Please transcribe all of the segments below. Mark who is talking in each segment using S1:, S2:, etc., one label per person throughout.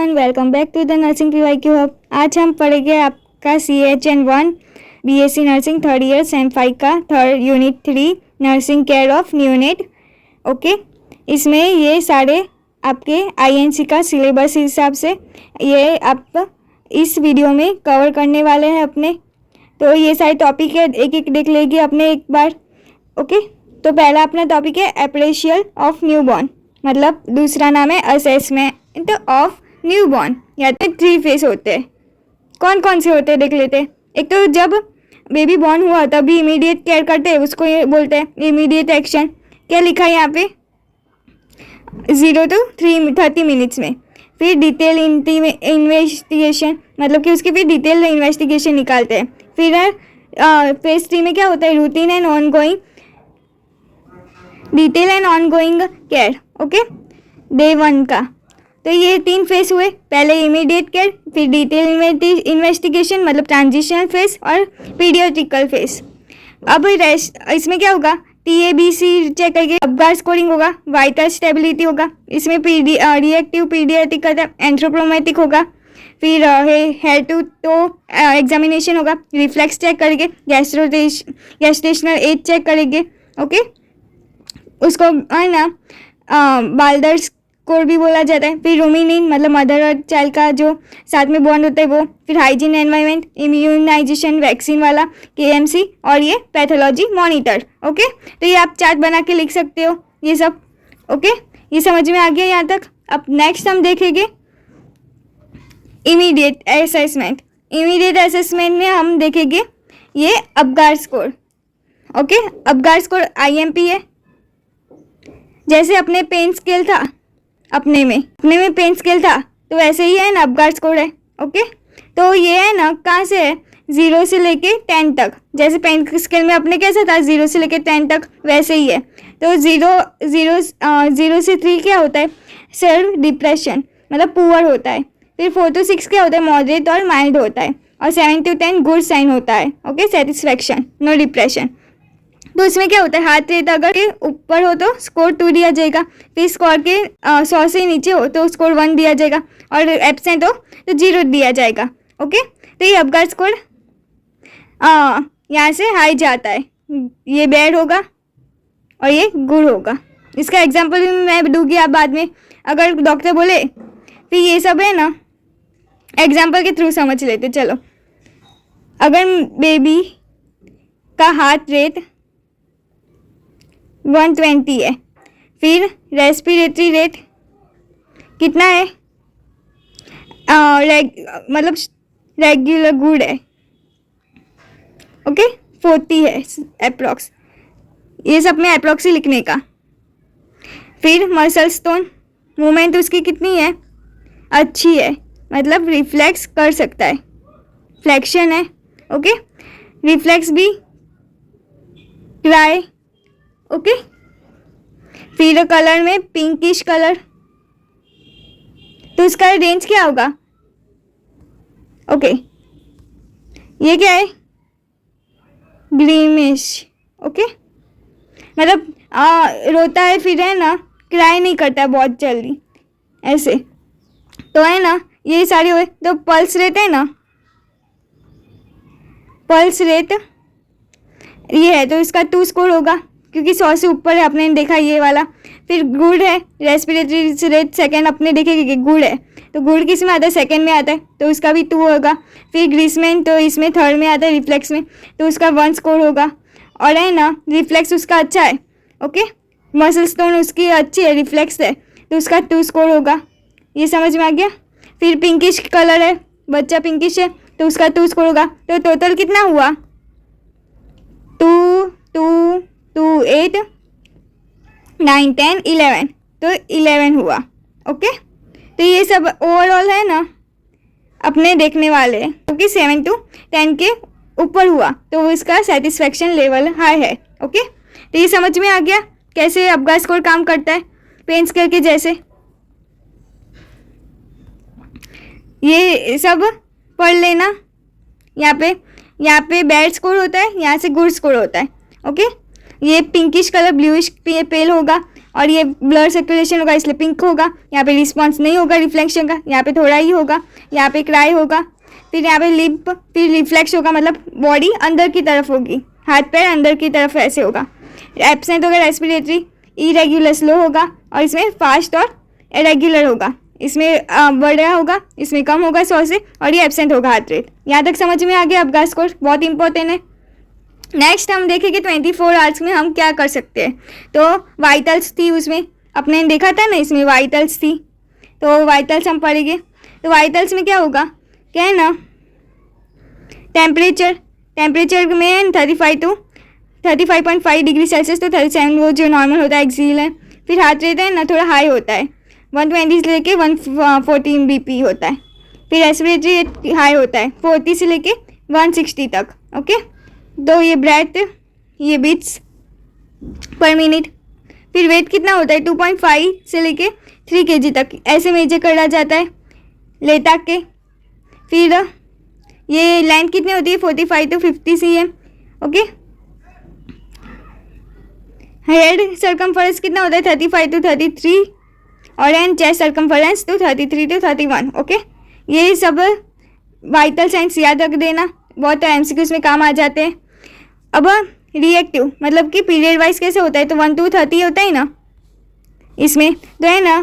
S1: Everyone, welcome back to the nursing PYQ hub. आज हम पढ़ेंगे आपका CHN1 BSc nursing third year sem 5 का third unit 3 nursing care of neonate. Okay, इसमें ये सारे आपके INC का सिलेबस हिसाब से ये आप इस वीडियो में कवर करने वाले हैं अपने। तो ये सारे टॉपिक है, एक एक देख लेंगे अपने एक बार। ओके, तो पहला अपना टॉपिक है अप्रेशियल ऑफ न्यूबॉर्न, मतलब दूसरा नाम है असेसमेंट ऑफ न्यूबॉर्न। या तो 3 फेस होते हैं। कौन कौन से होते हैं देख लेते हैं। एक तो जब बेबी बॉर्न हुआ तभी इमीडिएट केयर करते हैं, उसको ये बोलते हैं इमीडिएट एक्शन। क्या लिखा है यहाँ पे 0 to 30 मिनट्स में। फिर डिटेल इन्वेस्टिगेशन, मतलब कि उसकी फिर डिटेल इन्वेस्टिगेशन निकालते हैं। फिर फेज 3 में क्या होता है routine and ongoing detail and ongoing care. Okay, day 1 का। तो ये 3 फेस हुए, पहले इमीडिएट केयर, फिर डिटेल इन्वेस्टिगेशन मतलब ट्रांजिशनल फेस, और पीडियाट्रिकल फेस। अब रेस्ट इसमें क्या होगा, TABC चेक करके अपगार स्कोरिंग होगा, वाइटल स्टेबिलिटी होगा, इसमें रिएक्टिव पीडियाट्रिक एंथ्रोपोमेटिक होगा, फिर हेड टू टो एग्जामिनेशन होगा, रिफ्लेक्स चेक करेंगे, गैस्ट्रेशनल एज चेक करेंगे। ओके, उसको है ना बाल्डर स्कोर भी बोला जाता है। फिर रूमिनिन मतलब मदर और चाइल्ड का जो साथ में बॉन्ड होता है वो। फिर हाइजीन एनवायरनमेंट, इम्यूनाइजेशन वैक्सीन वाला KMC, और ये पैथोलॉजी मॉनिटर। ओके, तो ये आप चार्ट बना के लिख सकते हो ये सब। ओके, ये समझ में आ गया यहाँ तक। अब नेक्स्ट हम देखेंगे इमीडिएट असेसमेंट। इमीडिएट असेसमेंट में हम देखेंगे ये Apgar score. Okay, Apgar score IMP है। जैसे अपने पेन स्केल था, अपने में पेन स्केल था, तो वैसे ही है ना अपगार स्कोर है। ओके, तो ये है ना कहाँ से है 0 से लेके 10 तक। जैसे पेन स्केल में अपने कैसा था 0 से लेके 10 तक, वैसे ही है। तो 0 से 3 क्या होता है सेल्फ डिप्रेशन मतलब पुअर होता है। फिर 4 to 6 क्या होता है मॉडरेट और माइल्ड होता है। और 7 to 10 गुड साइन होता है। Okay, satisfaction, no depression. तो इसमें क्या होता है हार्ट रेट अगर के ऊपर हो तो स्कोर 2 दिया जाएगा, फिर स्कोर के 100 से नीचे हो तो स्कोर 1 दिया जाएगा, और एब्सेंट हो तो 0 दिया जाएगा। ओके, तो ये अपगार स्कोर यहाँ से हाई जाता है, ये बैड होगा और ये गुड होगा। इसका एग्जांपल भी मैं दूंगी आप बाद में, अगर डॉक्टर बोले। फिर ये सब है ना एग्जांपल के थ्रू समझ लेते चलो। अगर बेबी का हार्ट रेट 120 है, फिर रेस्पिरेटरी रेट कितना है मतलब रेगुलर गुड है। ओके, 40 है अप्रॉक्स। ये सब में अप्रॉक्स ही लिखने का। फिर मसल स्टोन मूवमेंट उसकी कितनी है अच्छी है, मतलब रिफ्लेक्स कर सकता है, फ्लेक्शन है। ओके, रिफ्लेक्स भी क्राई। ओके, फिर कलर में पिंकिश कलर, तो इसका रेंज क्या होगा। ओके, ये क्या है ग्रीनिश। ओके, मतलब रोता है, फिर है ना क्राई नहीं करता है बहुत जल्दी ऐसे। तो है ना ये सारी हुए। तो पल्स रेट है ना, पल्स रेट ये है तो इसका 2 स्कोर होगा क्योंकि 100 से ऊपर है, अपने देखा ये वाला। फिर गुड है, रेस्पिरेटरी रेट सेकंड अपने देखेंगे कि गुड है, तो गुड किस में आता है सेकंड में आता है, तो उसका भी 2 होगा। फिर ग्रीसमेंट तो इसमें थर्ड में आता है, रिफ्लेक्स में, तो उसका 1 स्कोर होगा। और है ना रिफ्लेक्स उसका अच्छा है। ओके, मसल स्टोन उसकी अच्छी है, रिफ्लेक्स है, तो उसका 2 स्कोर होगा। ये समझ में आ गया। फिर पिंकिश कलर है, बच्चा पिंकिश है, तो उसका 2 स्कोर होगा। तो टोटल कितना हुआ 2 2 2 8 9 10 11, तो 11 हुआ। ओके, तो ये सब ओवरऑल है ना अपने देखने वाले हैं, क्योंकि 7 to 10 के ऊपर हुआ तो इसका सेटिस्फैक्शन लेवल हाई है। ओके, तो ये समझ में आ गया कैसे अपगार स्कोर काम करता है पेन स्केल के जैसे। ये सब पढ़ लेना। यहाँ पे बैड स्कोर होता है, यहाँ से गुड स्कोर होता है। ओके, ये पिंकिश कलर ब्लूइश पेल होगा, और ये ब्लर सर्कुलेशन होगा इसलिए पिंक होगा। यहाँ पे रिस्पॉन्स नहीं होगा रिफ्लेक्शन का, यहाँ पे थोड़ा ही होगा। यहाँ पे क्राई होगा, फिर यहाँ पे लिप, फिर रिफ्लेक्स होगा, मतलब बॉडी अंदर की तरफ होगी, हाथ पैर अंदर की तरफ ऐसे होगा। एब्सेंट होगा रेस्पिरेटरी, इरेग्युलर स्लो होगा, और इसमें फास्ट और इरेग्युलर होगा। इसमें बढ़िया होगा, इसमें कम होगा 100 से, और ये एब्सेंट होगा हार्ट रेट। यहाँ तक समझ में आ गया आपका स्कोर, बहुत इंपॉर्टेंट है। नेक्स्ट हम देखेंगे 24 आवर्स में हम क्या कर सकते हैं। तो वाइटल्स थी, उसमें अपने देखा था ना, इसमें वाइटल्स थी, तो वाइटल्स हम पढ़ेंगे। तो वाइटल्स में क्या होगा, क्या है ना, टेम्परेचर में 35.5 डिग्री सेल्सियस तो 37 वो जो नॉर्मल होता है एक्सील है। फिर हार्ट रेट है ना थोड़ा हाई होता है, 120 से लेके 114 बीपी होता है। फिर रेस्पिरेटरी रेट हाई होता है 40 से लेके 160 तक। ओके, तो ये ब्रेथ, ये बीट्स पर मिनट। फिर वेट कितना होता है 2.5 से लेके 3 kg तक ऐसे मेजर करा जाता है लेटा के। फिर ये लेंथ कितनी होती है 45 to 50 cm। Okay, head circumference कितना होता है 35 to 33, और एंड चेस्ट सर्कमफरेंस तो 33 to 31। ओके, ये सब वाइटल साइंस याद रख देना, बहुत एमसीक्यूज में काम आ जाते हैं। अब रिएक्टिव मतलब कि पीरियड वाइज कैसे होता है, तो 1 to 30 होता है ना इसमें, तो है ना।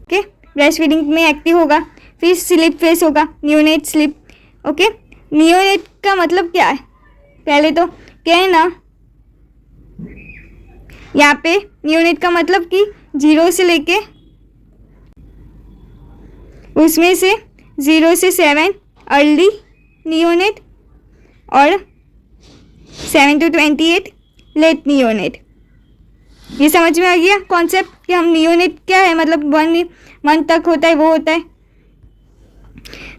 S1: ओके, ब्रेस्ट फीडिंग में एक्टिव होगा। फिर स्लिप फेस होगा, न्यूनेट स्लिप। ओके, न्यूनेट का मतलब क्या है, पहले तो क्या है ना, यहाँ पे न्यूनेट का मतलब कि 0 से लेके उसमें से 0 से 7 अर्ली न्यूनेट, और 7 to 28 लेट न्यूनेट। ये समझ में आ गया कॉन्सेप्ट कि हम न्यूनेट क्या है, मतलब 1 मंथ तक होता है वो होता है।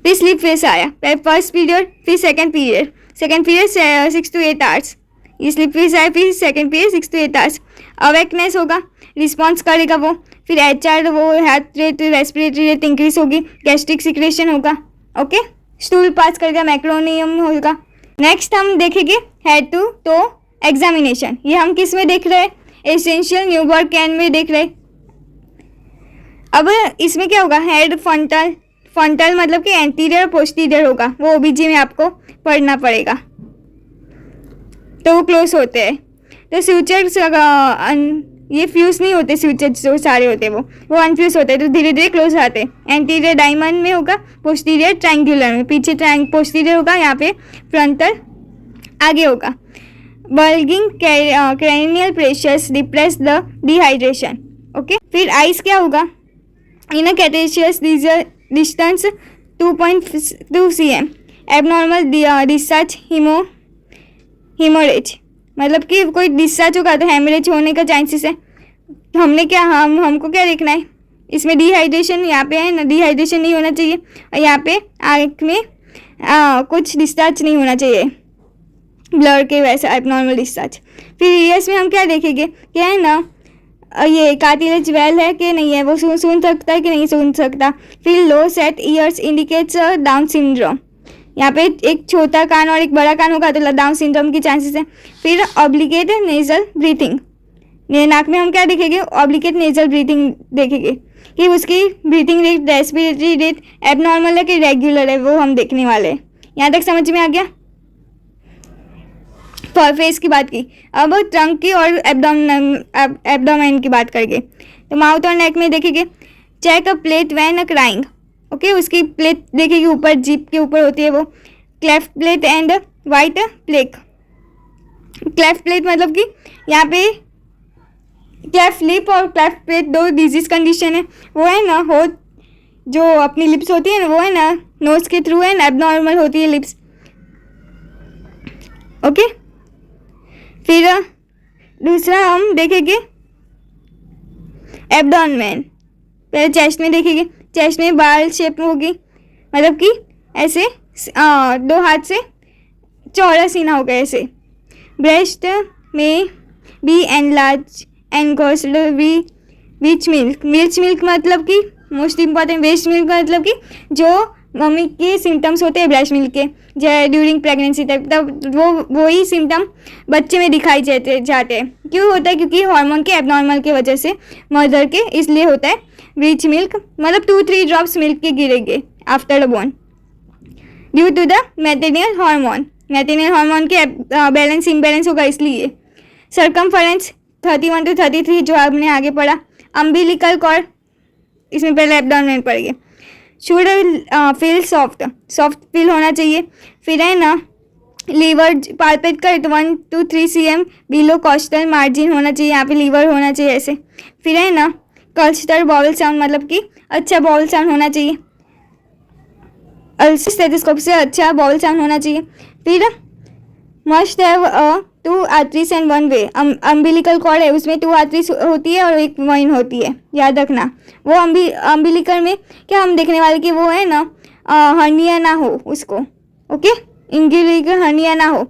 S1: फिर स्लीप फेस आया, फर्स्ट पीरियड, फिर सेकंड पीरियड 6 to 8 आवर्स, ये स्लीप फेस आया। फिर सेकंड पीरियड 6 to 8 आवर्स। अवेकनेस होगा, रिस्पॉन्स करेगा वो। फिर HR वो heart rate, respiratory rate increase होगी, गैस्ट्रिक सिक्रेशन होगा। ओके, स्टूल पास करेगा, मैक्रोनियम होगा। नेक्स्ट हम देखेंगे हेड टू टो एग्जामिनेशन। ये हम किस में देख रहे हैं, एसेंशियल न्यूबॉर्न कैन में देख रहे हैं। अब इसमें क्या होगा, हेड फ्रंटल मतलब कि एंटीरियर पोस्टीरियर होगा, वो OBG में आपको पढ़ना पड़ेगा। तो वो क्लोज होते हैं, तो फ्यूचर्स ये फ्यूज नहीं होते, फ्यूचर्स जो सारे होते हैं वो अनफ्यूज होते हैं, तो धीरे धीरे क्लोज आते हैं। एंटीरियर डायमंड में होगा, पोस्टीरियर ट्रायंगुलर में, पीछे पोस्टीरियर होगा, यहाँ पे फ्रंटल आगे होगा। Bulging cranial pressures depress the dehydration. Okay, फिर आइस क्या होगा, इन कैटेशियस distance 2.2 cm, abnormal discharge haemorrhage, मतलब कि कोई डिस्चार्ज होगा तो हेमरेज होने का चांसेस है। हमने क्या हमको क्या देखना है, इसमें डिहाइड्रेशन यहाँ पे है ना, डिहाइड्रेशन नहीं होना चाहिए, और यहाँ पे आँख में कुछ डिस्चार्ज नहीं होना चाहिए ब्लर के वैसा एबनॉर्मल डिस्चार्ज। फिर ईयर्स में हम क्या देखेंगे, क्या है ना, ये कार्टिलेज वेल है कि नहीं है, वो सुन सकता है कि नहीं सुन सकता। फिर लो set years indicates down syndrome, यहाँ पे एक छोटा कान और एक बड़ा कान होगा तो डाउन सिंड्रोम की चांसेस है। फिर ऑब्लिगेट नेजल ब्रीथिंग, नाक में हम क्या देखेंगे, ऑब्लिगेट नेजल ब्रीथिंग देखेंगे कि उसकी breathing rate, respiratory rate abnormal है कि रेगुलर है, वो हम देखने वाले हैं। यहाँ तक समझ में आ गया। फेस की बात की, अब ट्रंक की और एब्डोमेन की बात करेंगे। तो माउथ और नेक में देखेंगे, check a palate when crying. Okay, उसकी प्लेट देखेगी ऊपर, जीप के ऊपर होती है वो, cleft palate and white plaque. Cleft palate मतलब कि यहाँ पे क्लेफ्ट लिप और क्लेफ्ट प्लेट दो डिजीज कंडीशन है, वो है ना, हो जो अपनी लिप्स होती है ना, वो है ना नोज के थ्रू है ना, एबनॉर्मल होती है लिप्स। ओके, फिर दूसरा हम देखेंगे एब्डोमेन। पहले चेस्ट में देखेंगे, चेस्ट में बाल शेप होगी, मतलब कि ऐसे 2 हाथ से चौड़ा सीना होगा ऐसे। ब्रेस्ट में be enlarge engorged be which milk मतलब कि मोस्ट इम्पॉर्टेंट, वेस्ट मिल्क मतलब कि जो मम्मी के सिम्टम्स होते हैं ब्रेस्ट मिल्क के, ड्यूरिंग प्रेगनेंसी तक, तब वही सिम्टम बच्चे में दिखाई जाते हैं। क्यों होता है? क्योंकि हार्मोन के एबनॉर्मल की वजह से मदर के, इसलिए होता है ब्रीच मिल्क, मतलब 2-3 ड्रॉप्स मिल्क के गिरेंगे after the born due to the maternal hormone के बैलेंस इम्बैलेंस होगा इसलिए। सर्कमफरेंस 31 to 33 जो आपने आगे पढ़ा। अम्बिलिकल कॉर्ड, इसमें पहले एब्डोमेन पढ़िए। शुड फील सॉफ्ट फील होना चाहिए। फिर है ना लीवर पाल्पेट कर 1 to 3 cm below costal margin होना चाहिए, यहाँ पे लीवर होना चाहिए ऐसे। फिर है ना क्लस्टर बॉवल साउंड, मतलब कि अच्छा बॉवल साउंड होना चाहिए, स्टेथोस्कोप से अच्छा बॉवल साउंड होना चाहिए। फिर must have 2 arteries and 1 vein. Umbilical cord है, उसमें 2 आर्टरीज होती है और 1 वेन होती है, याद रखना। वो अम्बिलिकल में क्या हम देखने वाले कि वो है ना हर्निया ना हो उसको, ओके, अम्बिलिकल हर्निया ना हो।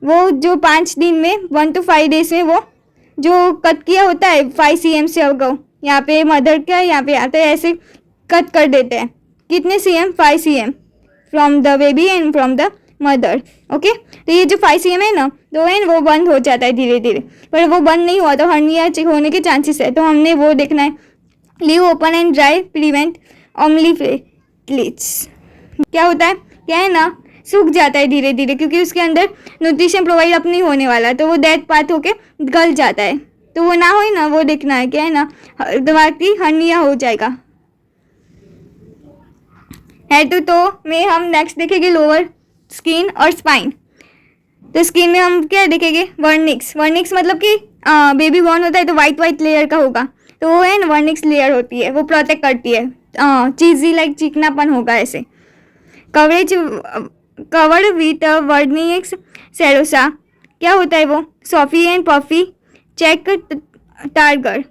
S1: वो जो 5 दिन में 1 to 5 days में वो जो कट किया होता है 5 cm से अगो, यहाँ पे मदर का यहाँ पे आता है, ऐसे कट कर देते हैं। कितने cm? 5 cm from the baby and from the mother, okay. तो ये जो 5 cm है ना, तो है वो बंद हो जाता है धीरे धीरे, पर वो बंद नहीं हुआ तो हर्निया होने के चांसेस है, तो हमने वो देखना है। Leave open and dry prevent omphalitis. क्या होता है? क्या है ना, सूख जाता है धीरे धीरे, क्योंकि उसके अंदर न्यूट्रिशन प्रोवाइड अब नहीं होने वाला, तो वो डेड पार्ट होके गल जाता है, तो वो ना हो ना, वो देखना है। क्या है ना, दिमागी हर्निया हो जाएगा। हेड टू टो में हम नेक्स्ट देखेंगे लोअर स्किन और स्पाइन। तो स्किन में हम क्या देखेंगे? वर्निक्स मतलब कि बेबी बॉर्न होता है तो वाइट लेयर का होगा, तो वो है ना वर्निक्स लेयर होती है, वो प्रोटेक्ट करती है, चीज़ी लाइक चिकनापन होगा ऐसे। Coverage covered with vernix serosa. क्या होता है वो? सॉफी एंड पफी चेक टारगर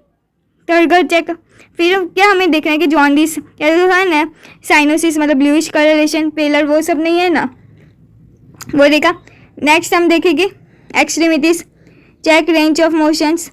S1: चेक। फिर क्या हमें देखना है कि जॉन्डिस या तो है ना साइनोसिस, मतलब ब्लूइश कलरेशन, पेलर, वो सब नहीं है ना, वो देखा। नेक्स्ट हम देखेंगे extremities, check range of motions,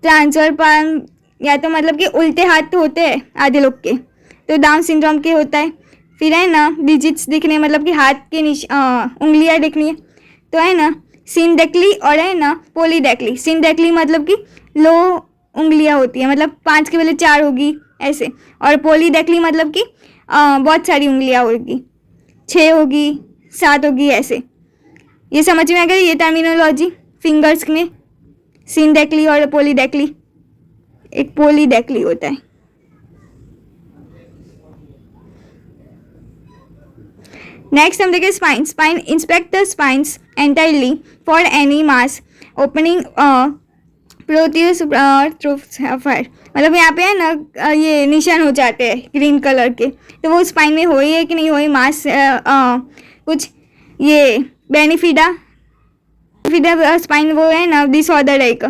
S1: transfer palm, या तो मतलब कि उल्टे हाथ होते हैं आधे लोग के, तो डाउन सिंड्रोम के होता है। फिर है ना डिजिट्स दिखने, मतलब कि हाथ के उंगलियां दिखनी है, तो है ना सिंडेक्ली और है ना पॉलीडेक्ली। सिंडेक्ली मतलब कि लो उंगलियां होती है, मतलब 5 के बदले 4 होगी ऐसे, और पॉलीडेक्ली मतलब कि बहुत सारी उंगलियां होगी, 6 होगी, 7 होगी ऐसे। ये समझ में आ गया ये टर्मिनोलॉजी फिंगर्स में, सिंडेक्ली और पॉलीडेक्ली। एक पॉलीडेक्ली होता है। नेक्स्ट हम देखें spine inspect the spines entirely for any mass opening protrusion through fire, मतलब यहाँ पे है ना ये निशान हो जाते हैं ग्रीन कलर के, तो वो स्पाइन में हो ही है कि नहीं हो ही मास कुछ ये बेनिफिडा स्पाइन वो है ना डिसऑर्डर है एक,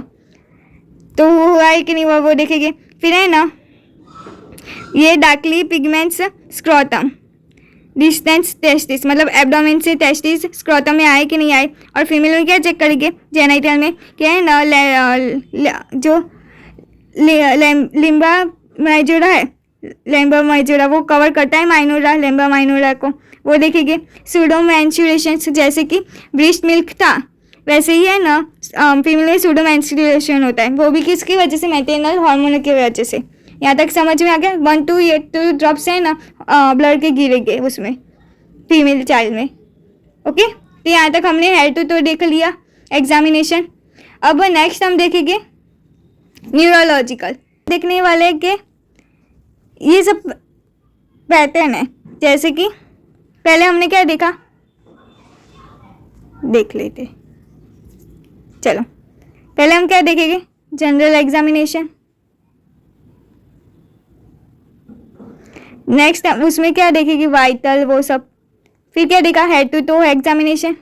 S1: तो वो हुआ है कि नहीं हुआ वो देखेंगे। फिर है ना ये darkly pigments scrotum distance testis, मतलब एब्डोमेन से टेस्टिस स्क्रोटम में आए कि नहीं आए। और फीमेल में क्या चेक करेंगे? जेनाइटल में क्या है ना जो लिम्बा माइजोरा है, लेम्बा माइजोरा वो कवर करता है माइनोरा, लेम्बा माइनोरा को, वो देखेंगे। सूडो मेंस्ट्रुएशन, जैसे कि ब्रेस्ट मिल्क था वैसे ही है ना फीमेल में सूडो मेंस्ट्रुएशन होता है, वो भी किसकी वजह से? मैटरनल हार्मोन की वजह से। यहाँ तक समझ में आ गया? 1 to 8 ड्रॉप्स है ना ब्लड के गिरेंगे उसमें फीमेल चाइल्ड में, ओके। तो यहाँ तक हमने हेड टू देख लिया एग्जामिनेशन। अब नेक्स्ट हम देखेंगे न्यूरोलॉजिकल, देखने वाले के ये सब पैटर्न है, जैसे कि पहले हमने क्या देखा, देख लेते। चलो पहले हम क्या देखेंगे? General examination. नेक्स्ट उसमें क्या देखेगी? वाइटल वो सब। फिर क्या देखा? Head to toe examination.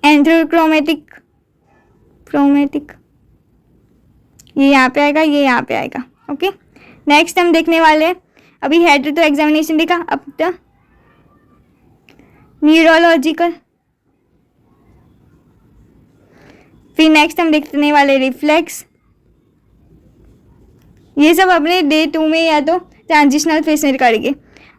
S1: एंथ्रोक्रोमेटिक ये यहाँ पे आएगा, ये यहाँ पे आएगा, ओके। नेक्स्ट हम देखने वाले हैं, अभी हेड टू टो एग्जामिनेशन देखा, अब द न्यूरोलॉजिकल। फिर नेक्स्ट हम देखने वाले रिफ्लेक्स। ये सब अपने डे 2 में या तो ट्रांजिशनल फेस में करेंगे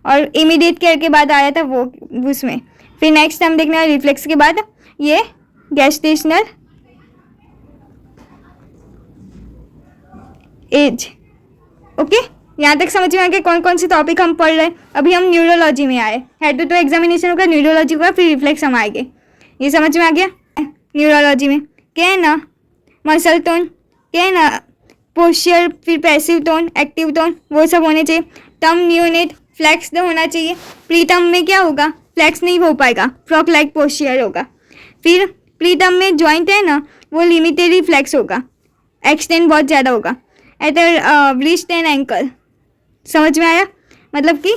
S1: और इमीडिएट केयर के बाद आया था वो उसमें। फिर नेक्स्ट हम देखने वाले रिफ्लेक्स के बाद ये गेस्टेशनल एज। ओके, यहाँ तक समझ में आ गया कौन कौन से टॉपिक हम पढ़ रहे हैं। अभी हम न्यूरोलॉजी में आए, हेड टू एग्जामिनेशन होगा, न्यूरोलॉजी होगा, फिर रिफ्लेक्स हम आएंगे। ये समझ में आ गया। न्यूरोलॉजी में क्या है ना, मसल टोन, क्या है ना पोस्चर, फिर पैसिव टोन, एक्टिव टोन, वो सब होने चाहिए। टर्म न्यूनेट फ्लैक्स होना चाहिए। प्री टर्म में क्या होगा, फ्लैक्स नहीं हो पाएगा, फ्रॉक लाइक पोस्चर होगा। फिर प्री टर्म में जॉइंट है ना वो लिमिटेड फ्लैक्स होगा, एक्सटेंड बहुत ज़्यादा होगा। एट रिस्ट एंड एंकल, समझ में आया, मतलब कि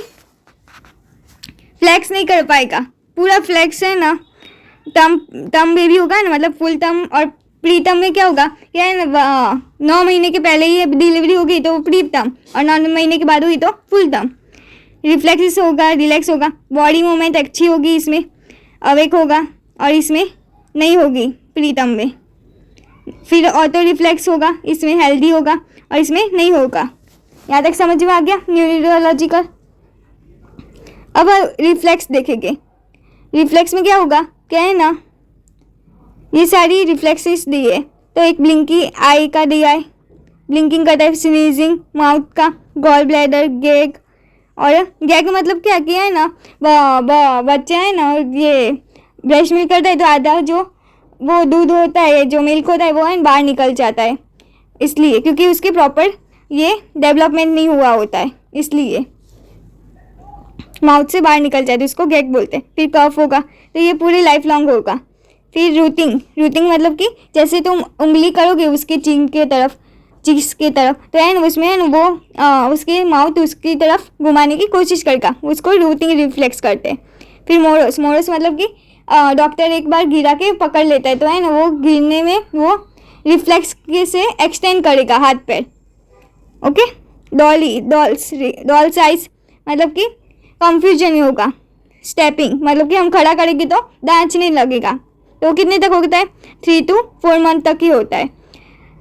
S1: फ्लैक्स नहीं कर पाएगा, पूरा फ्लैक्स है ना टर्म बेबी होगा ना, मतलब फुल टर्म। और प्री टर्म में क्या होगा, क्या है ना 9 महीने के पहले ही डिलीवरी होगी तो प्री टर्म, और 9 महीने के बाद होगी तो फुल टर्म। रिफ्लेक्स होगा, रिलैक्स होगा, बॉडी मूवमेंट अच्छी होगी, इसमें अवेक होगा और इसमें नहीं होगी प्री टर्म में। फिर ऑटो रिफ्लेक्स होगा, इसमें हेल्दी होगा और इसमें नहीं होगा। यहाँ तक समझ में आ गया न्यूरोलॉजिकल। अब रिफ्लेक्स देखेंगे। रिफ्लेक्स में क्या होगा, क्या है ना ये सारी रिफ्लेक्सेस दी है, तो एक ब्लिंकी आई का दिया है, ब्लिंकिंग करता है, स्नीजिंग माउथ का, गॉल ब्लैडर, गैग। और गैग मतलब क्या किया है ना, बच्चा है ना ये ब्रेस्ट मिल्क करता है तो आधा जो वो दूध होता है, जो मिल्क होता है वो है बाहर निकल जाता है, इसलिए क्योंकि उसके प्रॉपर ये डेवलपमेंट नहीं हुआ होता है, इसलिए माउथ से बाहर निकल जाती है, उसको गैग बोलते हैं। फिर कफ होगा तो ये पूरी लाइफ लॉन्ग होगा। फिर रूटिंग, रूटिंग मतलब कि जैसे तुम उंगली करोगे उसके चिंग के तरफ, चीज के तरफ, तो है ना उसमें है ना वो उसके माउथ उसकी तरफ घुमाने की कोशिश करेगा, उसको रूटिंग रिफ्लेक्स करते हैं। फिर मोरस, मोरस मतलब कि डॉक्टर एक बार गिरा के पकड़ लेता है तो है ना वो गिरने में वो रिफ्लेक्स से एक्सटेंड करेगा हाथ पैर। ओके, डॉली, डॉल साइज मतलब कि कंफ्यूजन ही होगा। स्टेपिंग मतलब कि हम खड़ा करेंगे तो नाचने लगेगा, तो कितने तक होता है 3 to 4 मंथ तक ही होता है।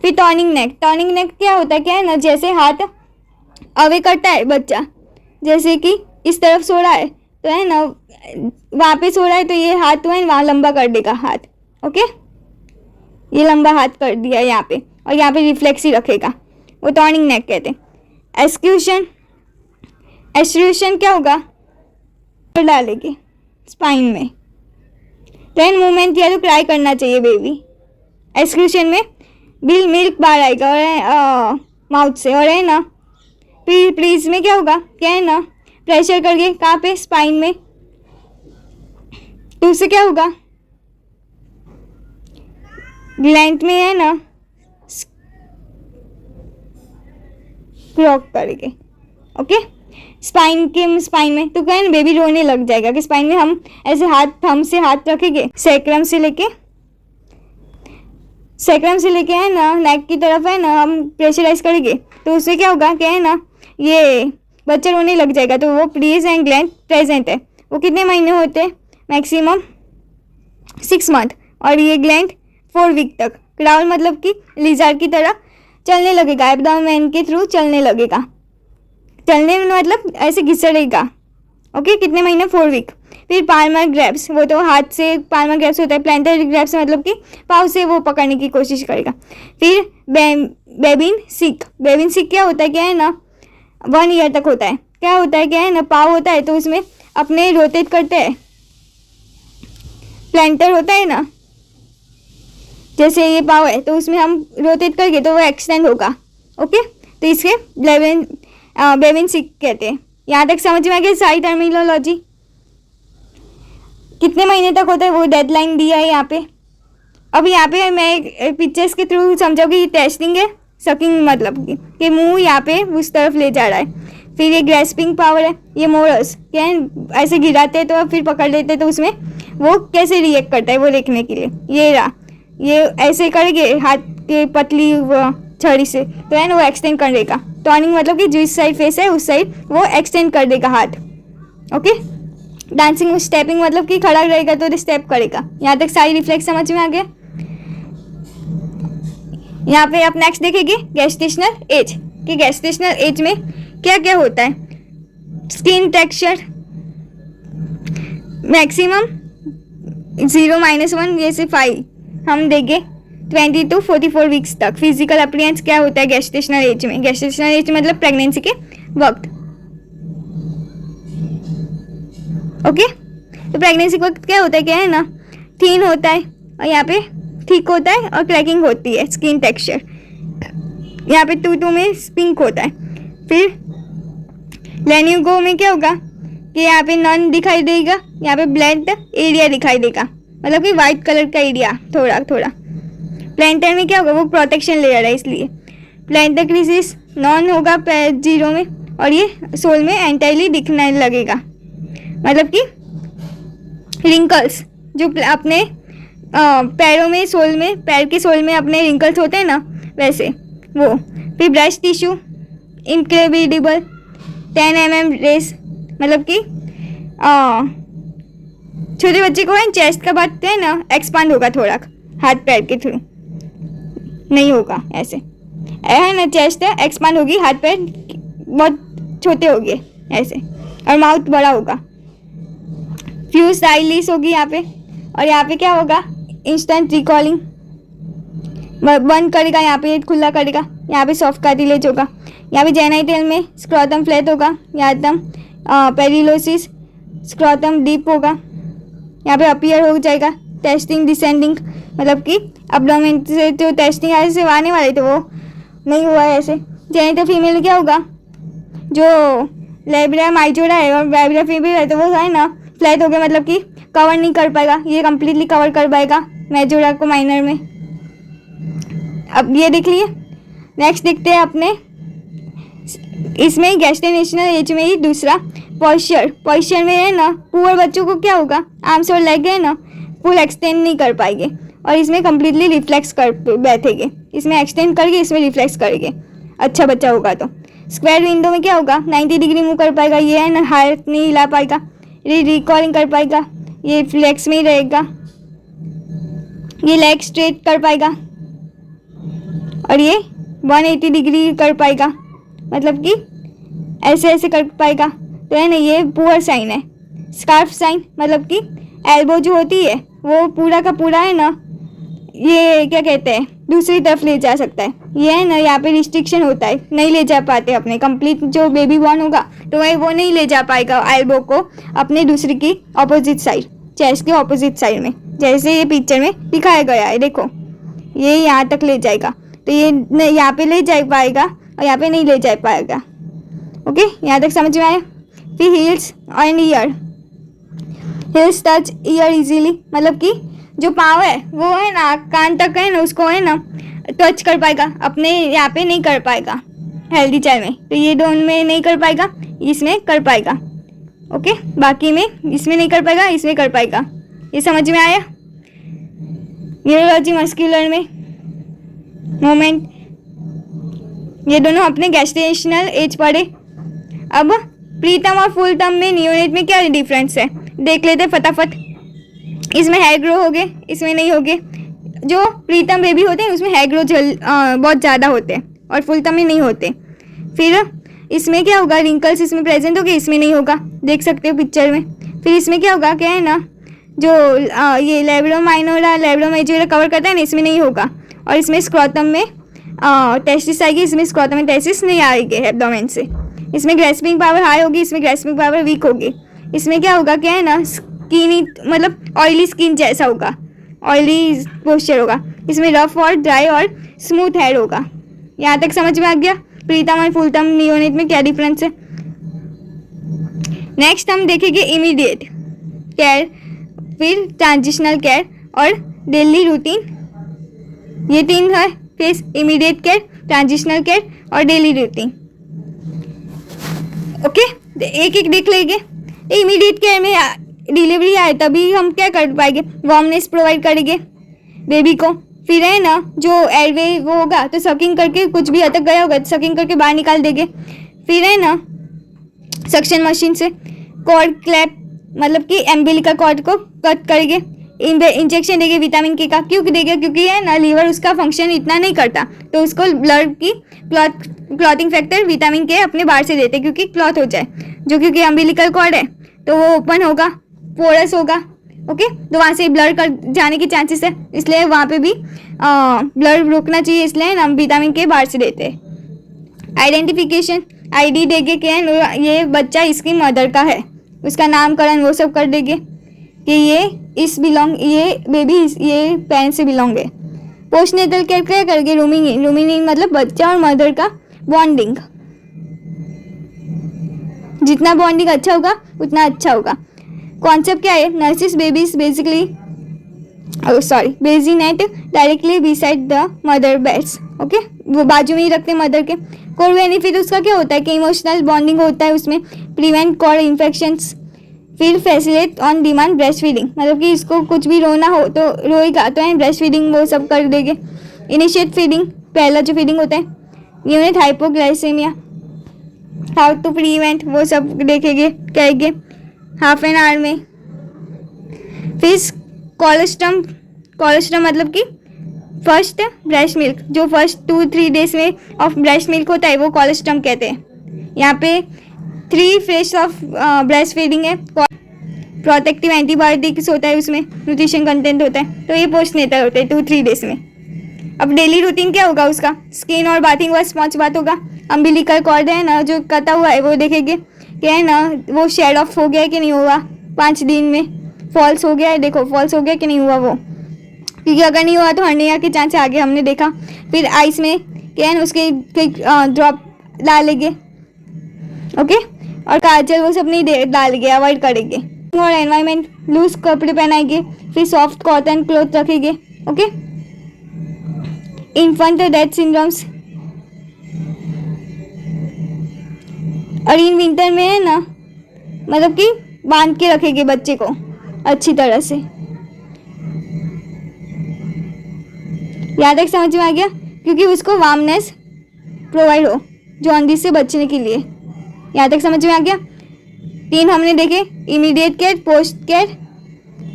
S1: फिर टर्निंग नेक, टर्निंग नेक क्या होता है, क्या है ना जैसे हाथ अवे करता है बच्चा, जैसे कि इस तरफ सो रहा है तो है ना वहाँ पे सो रहा है तो ये हाथ तो है वहाँ लंबा कर देगा हाथ। ओके, ये लंबा हाथ कर दिया यहाँ पे और यहाँ पे रिफ्लेक्स ही रखेगा, वो टर्निंग नेक कहते हैं। एक्सक्यूशन, एक्सक्यूशन क्या होगा, डालेंगे स्पाइन में, टेन मूवमेंट या तो क्राई करना चाहिए बेबी। एक्सक्यूशन में बिल मिल्क बाहर आएगा और माउथ से, और है ना प्लीज में क्या होगा, क्या है ना प्रेशर करके कहाँ पे, स्पाइन में, तो उससे क्या होगा ग्लैंड में है ना क्रॉक करेंगे। ओके, स्पाइन में तो क्या है ना बेबी रोने लग जाएगा कि स्पाइन में हम ऐसे हाथ थंब से हाथ रखेंगे, सैक्रम से लेके है ना नेक की तरफ है ना हम प्रेशराइज करेंगे, तो उससे क्या होगा, क्या है ना ये बच्चा रोने लग जाएगा। तो वो प्लीज एंड ग्लैंड प्रेजेंट है, वो कितने महीने होते हैं, मैक्सिमम 6 मंथ, और ये ग्लैंड 4 वीक तक। क्राउल मतलब कि लिजार्ड की तरह चलने लगेगा, एब्डोमेन के थ्रू चलने लगेगा, चलने में मतलब ऐसे घिसड़ेगा। ओके, कितने महीने, 4 वीक। फिर पाल्मर ग्रैब्स, वो तो हाथ से पाल्मर ग्रैब्स होता है, प्लांटर ग्रैब्स मतलब कि पाँव से वो पकड़ने की कोशिश करेगा। फिर बेबिन सिक, बेबिन सिक क्या होता है, क्या है ना 1 ईयर तक होता है। क्या होता है, क्या है ना पाँव होता है तो उसमें अपने रोटेट करते हैं, प्लांटर होता है ना जैसे ये पाँव है तो उसमें हम रोटेट करके तो वो एक्सटेंड होगा। ओके, तो इसके बेबिन सिक कहते हैं। यहाँ तक समझ में आ गया सारी टर्मिनोलॉजी। कितने महीने तक होता है वो डेडलाइन दिया है यहाँ पे। अब यहाँ पे मैं पिक्चर्स के थ्रू समझाऊंगी ये टेस्टिंग है, सकिंग मतलब कि मुंह यहाँ पे उस तरफ ले जा रहा है। फिर ये ग्रेस्पिंग पावर है, ये मोरस क्या है ऐसे गिराते हैं तो फिर पकड़ लेते हैं तो उसमें वो कैसे रिएक्ट करता है वो देखने के लिए। ये रहा, ये ऐसे करेंगे हाथ के पतली छड़ी से तो है ना वो एक्सटेंड कर देगा। टर्निंग मतलब कि जिस साइड फेस है उस साइड वो एक्सटेंड कर देगा हाथ। ओके, डांसिंग स्टेपिंग मतलब कि खड़ा रहेगा तो स्टेप करेगा। यहाँ तक सारी रिफ्लेक्स समझ में आ गया। यहाँ पे आप नेक्स्ट देखेंगे गेस्टेशनल एज कि गेस्टेशनल एज में क्या क्या होता है। स्किन टेक्सचर मैक्सिमम 0-1 ये से 5 हम देंगे 20 to 44 वीक्स तक। फिजिकल अपीयरेंस क्या होता है गेस्टेशनल एज में? गेस्टेशनल एज मतलब प्रेगनेंसी के वक्त। ओके, तो प्रेगनेंसी के वक्त क्या होता है, क्या है ना, थीन होता है और यहाँ पे थिक होता है और क्रैकिंग होती है स्किन टेक्सचर। यहाँ पे टू में पिंक होता है। फिर लेन्यूगो में क्या होगा कि यहाँ पे नन दिखाई देगा, यहाँ पे ब्लैक एरिया दिखाई देगा, मतलब कि वाइट कलर का एरिया थोड़ा थोड़ा। प्लेंटर में क्या होगा, वो प्रोटेक्शन लेयर है इसलिए। प्लेंटर क्रिसिस नॉन होगा 0 में और ये सोल में एंटायरली दिखने लगेगा, मतलब कि रिंकल्स जो अपने पैरों में सोल में, पैर के सोल में अपने रिंकल्स होते हैं ना वैसे वो। फिर ब्रेस्ट टिश्यू इनक्रेडिबल 10 mm रेस, मतलब कि छोटे बच्चे को है चेस्ट का बात है ना एक्सपांड होगा थोड़ा हाथ पैर के थ्रू, नहीं होगा ऐसे है ना, चेस्ट है एक्सपांड होगी, हाथ पैर बहुत छोटे हो गए ऐसे और माउथ बड़ा होगा। फ्यूज आईलिस होगी यहाँ पे और यहाँ पे क्या होगा इंस्टेंट रिकॉलिंग, बंद करेगा यहाँ पे खुला करेगा, यहाँ पे सॉफ्ट कार्टिलेज होगा, यहाँ पे जेनाइटल में स्क्रोटम फ्लैट होगा, यहाँ तम पेरिलोसिस स्क्रोटम डीप होगा, यहाँ पे अपीयर हो जाएगा टेस्टिंग डिसेंडिंग, मतलब कि एब्डोमेन से जो टेस्टिंग ऐसे आने वाले थे वो नहीं हुआ है ऐसे। जेनिटल फीमेल में क्या होगा, जो लेब्रा माइजोरा है और वाइब्रा फीमेल है तो वो है ना फ्लैट हो गया, मतलब कि कवर नहीं कर पाएगा, ये कम्प्लीटली कवर कर पाएगा मेजोरा को माइनर में। अब ये देख लिए। नेक्स्ट देखते हैं अपने इसमें गेस्टेशनल एज में ही दूसरा पॉस्चर में है ना, पुअर बच्चों को क्या होगा, आर्म्स और लेग है ना फुल एक्सटेंड नहीं कर पाएंगे और इसमें कम्प्लीटली रिफ्लेक्स कर बैठेंगे, इसमें एक्सटेंड करके इसमें रिफ्लेक्स करेंगे, अच्छा बच्चा होगा तो। स्क्वायर विंडो में क्या होगा, 90 डिग्री मूव कर पाएगा, ये है ना हाथ नहीं हिला पाएगा, रिकॉलिंग कर पाएगा, ये फ्लेक्स में ही रहेगा, ये लेग स्ट्रेट कर पाएगा और ये 180 डिग्री कर पाएगा, मतलब कि ऐसे ऐसे कर पाएगा, तो है ना ये पुअर साइन है। स्कार्फ साइन मतलब कि एल्बो जो होती है वो पूरा का पूरा है ना, ये क्या कहते हैं दूसरी तरफ ले जा सकता है, ये है ना यहाँ पे रिस्ट्रिक्शन होता है, नहीं ले जा पाते अपने कंप्लीट, जो बेबी बॉर्न होगा तो वह वो नहीं ले जा पाएगा एल्बो को अपने दूसरी की अपोजिट साइड, चेस्ट के अपोजिट साइड में, जैसे ये पिक्चर में दिखाया गया है, देखो ये यहाँ तक ले जाएगा, तो ये यहाँ पे ले जा पाएगा और यहाँ पे नहीं ले जा पाएगा। ओके, यहाँ तक समझ में आया। फिर heels and year, heels touch year easily, मतलब कि जो पाँव है वो है ना कान तक है ना, उसको है ना टच कर पाएगा, अपने यहाँ पे नहीं कर पाएगा हेल्दी चाइल्ड में, तो ये दोनों में नहीं कर पाएगा, इसमें कर पाएगा। ओके, बाकी में इसमें नहीं कर पाएगा, इसमें कर पाएगा। ये समझ में आया। न्यूरोलॉजी मस्कुलर में मोमेंट, ये दोनों अपने गेस्टेशनल एज पढ़े। अब प्रीटर्म और फुल टर्म में न्यूनेट में क्या डिफरेंस है देख लेते फटाफट। इसमें हेयर ग्रो हो गए, इसमें नहीं हो गए। जो प्रीटर्म बेबी होते हैं उसमें हेयर ग्रो बहुत ज़्यादा होते हैं और फुल टर्म में नहीं होते। फिर इसमें क्या होगा, रिंकल्स इसमें प्रेजेंट होगा, इसमें नहीं होगा, देख सकते हो पिक्चर में। फिर इसमें क्या होगा, क्या है ना, जो ये लेब्रो माइनोरा लेब्रो मेजोरा कवर करता है ना, इसमें नहीं होगा। और इसमें स्क्रोटम में टेस्टिस आएगी, इसमें स्क्रोटम में टेस्टिस नहीं आएगी एब्डोमेन से। इसमें ग्रेस्पिंग पावर हाई होगी, इसमें ग्रेस्पिंग पावर वीक होगी। इसमें क्या होगा, क्या है ना, स्किनी मतलब ऑयली स्किन जैसा होगा, ऑयली पोस्चर होगा। इसमें रफ और ड्राई और स्मूथ हेयर होगा। यहाँ तक समझ में आ गया प्रीटर्म और फुल टर्म नियोनेट में क्या डिफरेंस है। नेक्स्ट हम देखेंगे इमीडिएट केयर, फिर ट्रांजिशनल केयर और डेली रूटीन। ये तीन है face, immediate care, transitional care और डेली रूटीन। ओके, एक एक देख लेंगे। इमीडिएट केयर में डिलीवरी आए तभी हम क्या कर पाएंगे, वार्मनेस प्रोवाइड करेंगे बेबी को। फिर है ना जो एयरवे वो होगा तो सकिंग करके कुछ भी अटक गया होगा तो सकिंग करके बाहर निकाल देंगे। फिर है ना सक्शन मशीन से कॉर्ड क्लैप मतलब कि एम्बिलिकल कॉर्ड को कट करेंगे। इंजेक्शन देंगे विटामिन के का। क्यों देगा? क्योंकि है ना लीवर उसका फंक्शन इतना नहीं करता, तो उसको ब्लड की क्लॉथिंग फैक्टर विटामिन के अपने बाहर से देते क्योंकि क्लॉथ हो जाए, जो क्योंकि अम्बिलिकल कॉर्ड है तो वो ओपन होगा, पोरस होगा। ओके, तो वहाँ से ब्लड कर जाने के चांसेस है, इसलिए वहाँ पे भी ब्लड रोकना चाहिए, इसलिए हम विटामिन के बाहर से देते हैं। आइडेंटिफिकेशन, आईडी देंगे कि ये बच्चा इसकी मदर का है, उसका नामकरण वो सब कर देंगे कि ये बेबी ये पेरेंट्स से बिलोंग है। पोस्टनेटल केयर क्या करके रूमिंग मतलब बच्चा और मदर का बॉन्डिंग, जितना बॉन्डिंग अच्छा होगा उतना अच्छा होगा। कॉन्सेप्ट क्या है? नर्सिस बेबीज बेसिकली बेजीनेट directly beside the mother beds. Okay, वो बाजू में ही रखते हैं मदर के। कोर बेनिफिट उसका क्या होता है कि इमोशनल बॉन्डिंग होता है उसमें, प्रिवेंट कॉर्ड इन्फेक्शंस, फिर facilitate on demand breast feeding, मतलब कि इसको कुछ भी रोना हो तो रोएगा तो ब्रेस्ट फीडिंग वो सब कर देंगे। इनिशिएट फीडिंग, पहला जो फीडिंग होता है। Unit hypoglycaemia, how to prevent वो सब देखेंगे कहेंगे हाफ एन आवर में। फिर कोलेस्ट्रम मतलब कि फर्स्ट ब्रेस्ट मिल्क, जो फर्स्ट 2-3 डेज में ऑफ ब्रेस्ट मिल्क होता है वो कोलेस्ट्रम कहते हैं। यहाँ पे 3 फेज ऑफ ब्रेस्ट फीडिंग है। प्रोटेक्टिव एंटीबायोटिक्स होता है उसमें, न्यूट्रिशन कंटेंट होता है, तो ये पोस्टनेटल होते हैं 2-3 डेज में। अब डेली रूटीन क्या होगा उसका? स्किन और बाथिंग व स्पॉन्ज बात होगा। अम्बिलिकल कॉर्ड है ना जो कटा हुआ है वो देखेंगे कि है ना वो शेड ऑफ हो गया है कि नहीं हुआ 5 दिन में, फॉल्स हो गया है, देखो फॉल्स हो गया कि नहीं हुआ वो, क्योंकि अगर नहीं हुआ तो हर्निया के चांस आगे हमने देखा। फिर आइस में क्या है उसके ड्रॉप डालेंगे। ओके, और काजल वो सब नहीं डालेंगे, अवॉइड करेंगे। और एनवायरमेंट, लूज कपड़े पहनाएंगे, फिर सॉफ्ट कॉटन क्लॉथ रखेंगे। ओके, इन्फेंट डेथ सिंड्रोम्स, और इन विंटर में है ना मतलब कि बांध के रखेंगे बच्चे को अच्छी तरह से। यहाँ तक समझ में आ गया? क्योंकि उसको वार्मनेस प्रोवाइड हो जॉन्डिस से बचने के लिए। यहाँ तक समझ में आ गया? 3 हमने देखे, इमीडिएट केयर, पोस्ट केयर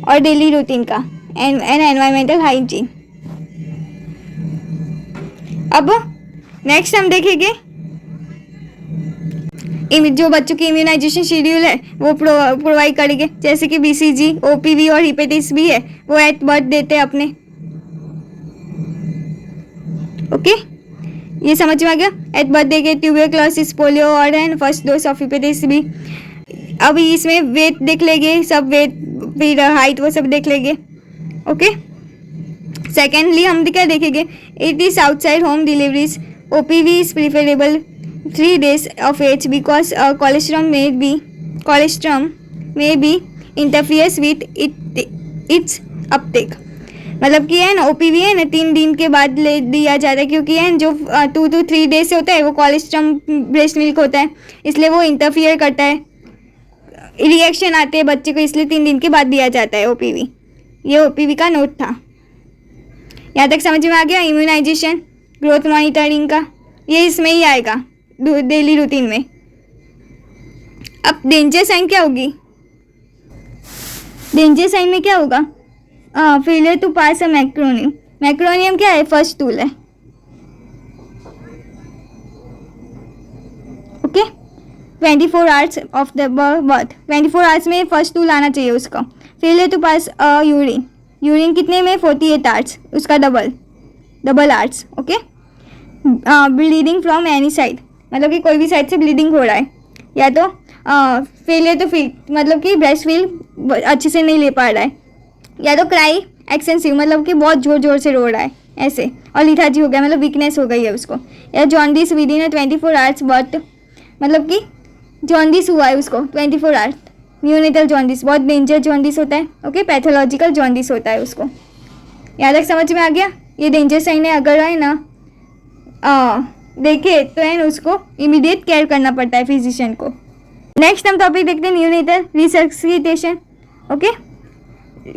S1: और डेली रूटीन का, एंड एनवायरमेंटल हाइजीन। अब नेक्स्ट हम देखेंगे जो बच्चों की इम्यूनाइजेशन शेड्यूल है वो प्रोवाइड करेंगे, जैसे कि BCG, OPV और हेपेटाइटिस भी है वो एट बर्थ देते हैं अपने। ओके, ये समझ में आ गया? एट बर्थ देंगे ट्यूबरक्लोसिस, पोलियो और है first dose of hepatitis B. अब इसमें वेट देख लेंगे, सब वेट फिर हाइट वो सब देख लेंगे। ओके, सेकेंडली हम क्या देखेंगे? It is outside home deliveries, OPV is preferable 3 days of age because cholesterol may be interferes with its uptake। मतलब कि है ना OPV है ना 3 दिन के बाद ले दिया जाता है, क्योंकि है जो 2 to 3 days से होता है वो कोलेस्ट्रम ब्रेस्ट मिल्क होता है, इसलिए वो इंटरफियर करता है, रिएक्शन आते हैं बच्चे को, इसलिए 3 दिन के बाद दिया जाता है OPV। ये OPV का नोट था। यहाँ तक समझ में आ गया? इम्यूनाइजेशन, ग्रोथ मॉनिटरिंग का ये इसमें ही आएगा डेली रूटीन में। अब डेंजर साइन क्या होगी? डेंजर साइन में क्या होगा? Failure to pass a मैक्रोनियम। Meconium क्या है? फर्स्ट टूल है। Okay, 24 hours of the birth, 24 hours में फर्स्ट टूल आना चाहिए उसका। Failure to pass urine, urine कितने में? 48 आवर्स, उसका double hours. Okay, bleeding from any side, मतलब कि कोई भी साइड से ब्लीडिंग हो रहा है, या तो फेलियर टू फीड मतलब कि ब्रेस्ट फीड अच्छे से नहीं ले पा रहा है, या तो क्राई एक्सटेंसिव मतलब कि बहुत ज़ोर ज़ोर से रो रहा है ऐसे, और लिथार्जी हो गया मतलब वीकनेस हो गई है उसको, या jaundice with in 24 hours but मतलब कि जॉन्डिस हुआ है उसको 24 आवर्स। न्यूनेटल जॉन्डिस बहुत डेंजर जॉन्डिस होता है। ओके, पैथोलॉजिकल जॉन्डिस होता है उसको। यहाँ तक समझ में आ गया? ये डेंजर साइन है, अगर है ना देखे तो है उसको इमीडिएट केयर करना पड़ता है फिजिशियन को। नेक्स्ट हम टॉपिक देखते हैं न्यूनेटल रिसक्सिटेशन। ओके,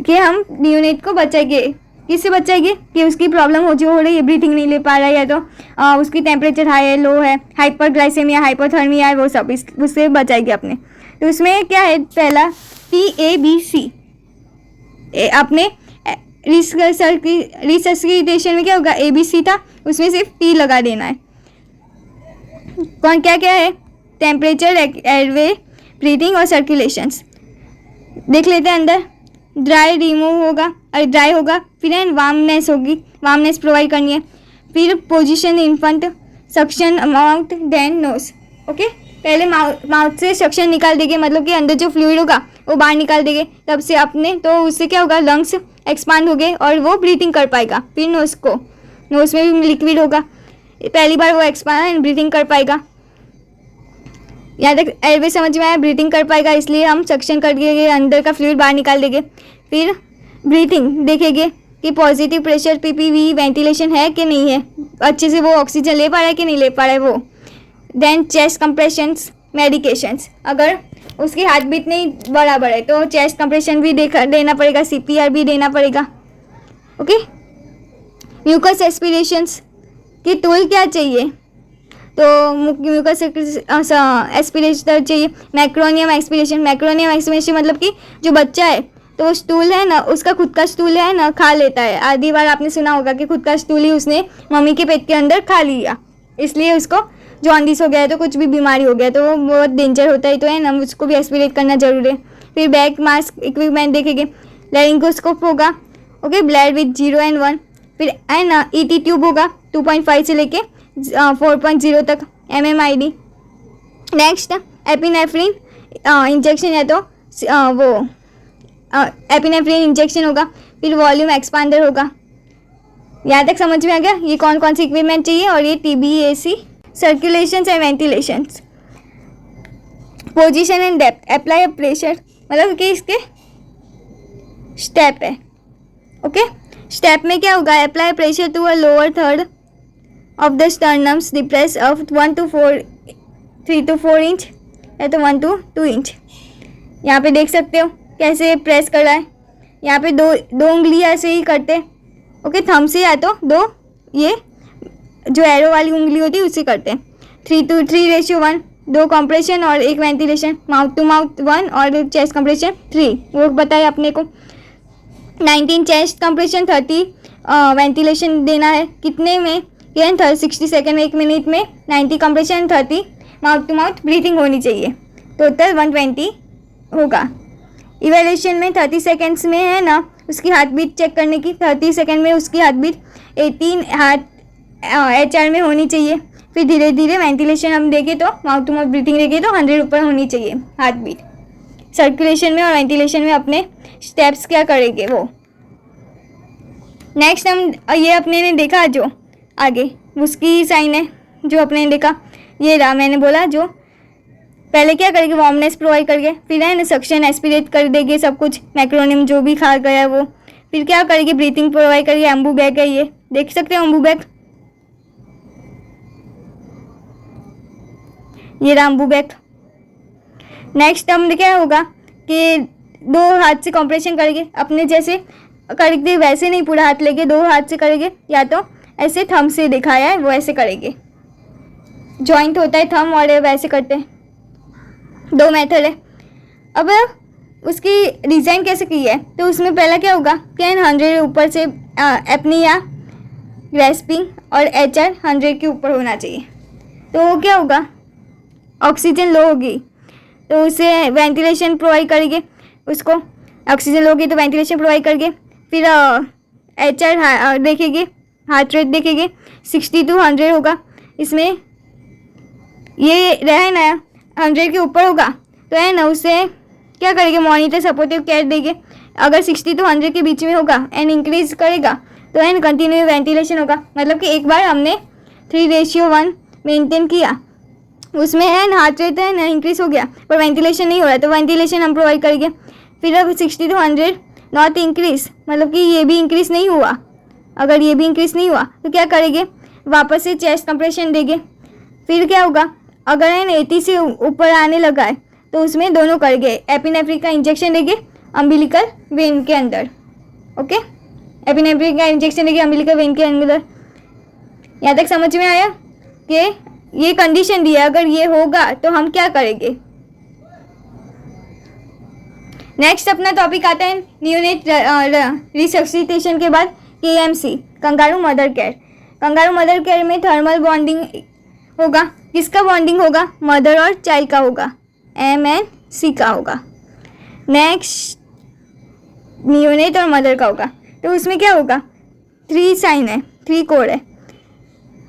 S1: कि हम न्यूनेट को बचाएंगे, किससे बचाएंगे? कि उसकी प्रॉब्लम हो रही है, ब्रीथिंग नहीं ले पा रहा है, या तो उसकी टेम्परेचर हाई है, लो है, हाइपरग्लाइसेमिया, हाइपोथर्मिया है, वो सब उससे बचाएंगे अपने। तो उसमें क्या है? पहला TABC, अपने रिसर्सिटेशन में क्या होगा, ABC था, उसमें सिर्फ T लगा देना है। कौन क्या क्या है, टेम्परेचर, एयरवे, ब्रीथिंग और सर्कुलेशंस। देख लेते हैं अंदर। ड्राई रिमूव होगा, ड्राई होगा, फिर है वार्मनेस होगी, वार्मनेस प्रोवाइड करनी है, फिर position infant, suction mouth, then nose. Okay, पहले माउथ से सक्शन निकाल देंगे, मतलब कि अंदर जो फ्लूइड होगा वो बाहर निकाल देंगे, तब से अपने तो उससे क्या होगा, लंग्स एक्सपांड हो गए और वो ब्रीथिंग कर पाएगा। फिर नोज में भी लिक्विड होगा, पहली बार वो एक्सपांड एंड ब्रीथिंग कर पाएगा। यहाँ तक एयरवे समझ में आया, ब्रीथिंग कर पाएगा, इसलिए हम सक्शन कर देंगे, अंदर का फ्लूइड बाहर निकाल देंगे। फिर ब्रीथिंग देखेंगे कि पॉजिटिव प्रेशर, PPV, वेंटिलेशन है कि नहीं है, अच्छे से वो ऑक्सीजन ले पा रहा है कि नहीं ले पा रहा है वो। देन चेस्ट कंप्रेशंस, मेडिकेशंस, अगर उसकी हार्ट बीट नहीं बराबर है तो चेस्ट कंप्रेशन भी देना पड़ेगा, CPR भी देना पड़ेगा। ओके, म्यूकस एस्पिरेशंस की टूल क्या चाहिए, तो म्यूकस एस्पिरेशन चाहिए। मैक्रोनियम एक्सपिरेशन, मैक्रोनियम एक्सपिरेशन मतलब कि जो बच्चा है तो स्टूल है ना, उसका खुद का स्टूल है ना, खा लेता है। आधी बार आपने सुना होगा कि खुद का स्टूल ही उसने मम्मी के पेट के अंदर खा लिया, इसलिए उसको जॉन्डिस हो गया है, तो कुछ भी बीमारी हो गया तो वो बहुत डेंजर होता है, तो है ना उसको भी एस्पिरेट करना जरूरी है। फिर बैक मास्क इक्विपमेंट देखेंगे, लैरिंगोस्कोप होगा, ओके, ब्लड विथ 0 and 1, फिर है ना ET ट्यूब होगा 2.5 से लेके 4.0 तक, MMID। नेक्स्ट एपिनेफ्रिन इंजेक्शन है, तो वो एपिनेफ्रिन इंजेक्शन होगा। फिर वॉल्यूम एक्सपांडर होगा। यहाँ तक समझ में आ गया ये कौन कौन सी इक्विपमेंट चाहिए, और ये TBAC, circulation and ventilation. Position and depth, apply pressure, मतलब कि इसके स्टेप है। ओके, स्टेप में क्या होगा, apply pressure to a lower third of the sternums, depress of 3 to 4 inch या तो 1 to 2 इंच। यहाँ पे देख सकते हो कैसे प्रेस कर रहा है, यहाँ पे दो उंगली ऐसे ही करते, ओके, थंब से या तो दो ये जो एरो वाली उंगली होती है उससे करते हैं। 3:3:1, 2 कंप्रेशन और 1 वेंटिलेशन, माउथ टू माउथ 1 और चेस्ट कंप्रेशन 3, वो बताए अपने को। 19 चेस्ट कंप्रेशन, 30 वेंटिलेशन देना है, कितने में, 60 सेकेंड में, 1 मिनट में 90 compression, 30 mouth to mouth breathing होनी चाहिए, टोटल 120 होगा। इवेल्यूशन में 30 सेकेंड्स में है ना उसकी हार्ट बीट चेक करने की, 30 सेकेंड में उसकी हार्ट बीट 18 HR में होनी चाहिए। फिर धीरे धीरे वेंटिलेशन हम देखें तो माउथ टू माउथ ब्रीथिंग देखें तो 100 ऊपर होनी चाहिए हार्ट बीट। सर्कुलेशन में और वेंटिलेशन में अपने स्टेप्स क्या करेंगे वो। नेक्स्ट हम ये अपने ने देखा जो आगे उसकी साइन है जो अपने ने देखा, ये रहा, मैंने बोला जो पहले क्या करेंगे, वार्मनेस प्रोवाइड करके, फिर है ना सक्शन एस्पिरेट कर देंगे सब कुछ, मैक्रोनियम जो भी खा गया है वो, फिर क्या करेंगे, ब्रीथिंग प्रोवाइड करेंगे। एम्बू बैग है, ये देख सकते हो एम्बू बैग, ये रहा एम्बू बैग। नेक्स्ट हम क्या होगा कि 2 हाथ से कंप्रेशन करेंगे, अपने जैसे करेंगे वैसे नहीं, पूरा हाथ लेके 2 हाथ से करेंगे, या तो ऐसे थंब से दिखाया है वो ऐसे करेंगे, जॉइंट होता है थंब और वैसे करते हैं, 2 मेथड है। अब उसकी डिज़ाइन कैसे की है, तो उसमें पहला क्या होगा, 100 ऊपर से एपनिया, ग्रेस्पिंग और HR 100 के ऊपर होना चाहिए, तो वो क्या होगा, ऑक्सीजन लो होगी तो उसे वेंटिलेशन प्रोवाइड करेंगे, उसको ऑक्सीजन लो होगी तो वेंटिलेशन प्रोवाइड करेंगे। फिर HR देखेंगे, हार्ट रेट देखेंगे, 60 to 100 होगा, इसमें ये रहे ना 100 के ऊपर होगा तो है ना उससे क्या करेंगे, मॉनिटर सपोर्टिव केयर देंगे। अगर 60 to 100 के बीच में होगा एंड इंक्रीज करेगा तो है ना कंटिन्यू वेंटिलेशन होगा, मतलब कि एक बार हमने 3:1 मेंटेन किया, उसमें है ना हार्ट रेट है ना इंक्रीज हो गया पर वेंटिलेशन नहीं हो रहा तो वेंटिलेशन हम प्रोवाइड करेंगे। फिर अब 60 to 100 नॉट इंक्रीज, मतलब कि ये भी इंक्रीज नहीं हुआ, अगर ये भी इंक्रीज नहीं हुआ तो क्या करेंगे, वापस से चेस्ट कंप्रेशन देंगे। फिर क्या होगा, अगर है ना 80 से ऊपर आने लगा है तो उसमें दोनों करेंगे, एपिनेफ्रिन का इंजेक्शन देंगे अम्बिलिकल वेन के अंदर, ओके, एपिनेफ्रिन का इंजेक्शन देंगे अम्बिलिकल वेन के अंदर। यहाँ तक समझ में आया कि ये कंडीशन दी है, अगर ये होगा तो हम क्या करेंगे। नेक्स्ट अपना टॉपिक आता है न्यूनेट रिससिटेशन के बाद KMC, kangaroo mother care. Kangaroo mother care में थर्मल बॉन्डिंग होगा। किसका बॉन्डिंग होगा? मदर और चाइल्ड का होगा, MNC का होगा। नेक्स्ट न्यूनेट और मदर का होगा। तो उसमें क्या होगा? 3 साइन है, 3 कोड है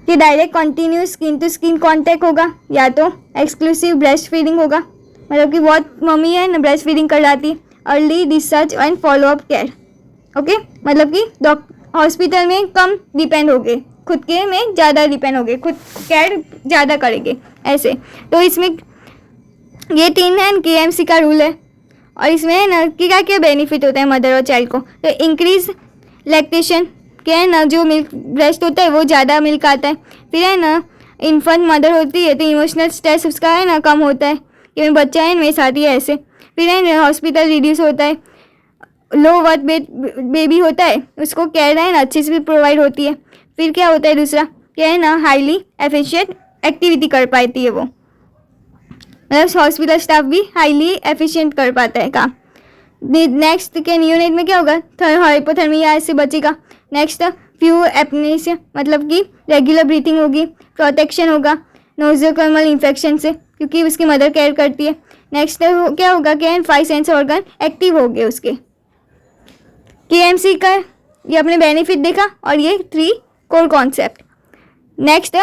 S1: कि direct continuous skin to skin contact होगा, या तो एक्सक्लूसिव ब्रेस्ट फीडिंग होगा, मतलब कि बहुत मम्मी है ना ब्रेस्ट फीडिंग कराती, early discharge and follow up care. Okay, मतलब कि हॉस्पिटल में कम डिपेंड हो गए, खुद के में ज़्यादा डिपेंड हो गए, खुद केयर ज़्यादा करेंगे ऐसे। तो इसमें ये 3 है KMC का रूल है। और इसमें है ना कि क्या क्या बेनिफिट होता है मदर और चाइल्ड को? तो इंक्रीज लैक्टेशन, क्या है ना जो मिल्क ब्रेस्ट होता है वो ज़्यादा मिल्क आता है। फिर है ना इन्फेंट मदर होती है तो इमोशनल स्ट्रेस उसका है ना कम होता है कि मेरे बच्चा है मेरे साथ ही है ऐसे। फिर है ना हॉस्पिटल रिड्यूस होता है। लो बर्थ वेट बेबी होता है उसको केयर है ना अच्छे से भी प्रोवाइड होती है। फिर क्या होता है दूसरा, क्या है ना हाईली एफिशिएंट एक्टिविटी कर पाती है वो, मतलब हॉस्पिटल स्टाफ भी हाईली एफिशिएंट कर पाता है काम। नेक्स्ट के न्यूनेट में क्या होगा? हाइपोथर्मिया से बचेगा। नेक्स्ट फ्यू एपनेसिया, मतलब कि रेगुलर ब्रीथिंग होगी, प्रोटेक्शन होगा नोजोकोमल इन्फेक्शन से क्योंकि उसकी मदर केयर करती है। नेक्स्ट क्या होगा? क्या 5 सेंस ऑर्गन एक्टिव हो गए उसके। KMC का ये अपने बेनिफिट देखा और ये 3 core concept. Next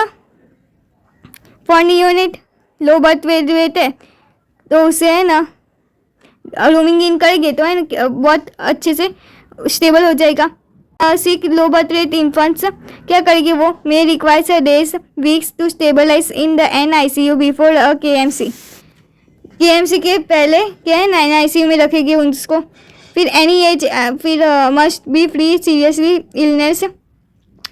S1: for neonate low birth weight है तो उसे है ना रूमिंग इन करेंगे तो है ना बहुत अच्छे से स्टेबल हो जाएगा। Sick low birth rate infants क्या करेगी? वो may requires days weeks to stabilize in the NICU before KMC। KMC के पहले क्या है NICU में रखेगी उसको। फिर एनी एज, फिर must be free seriously illness,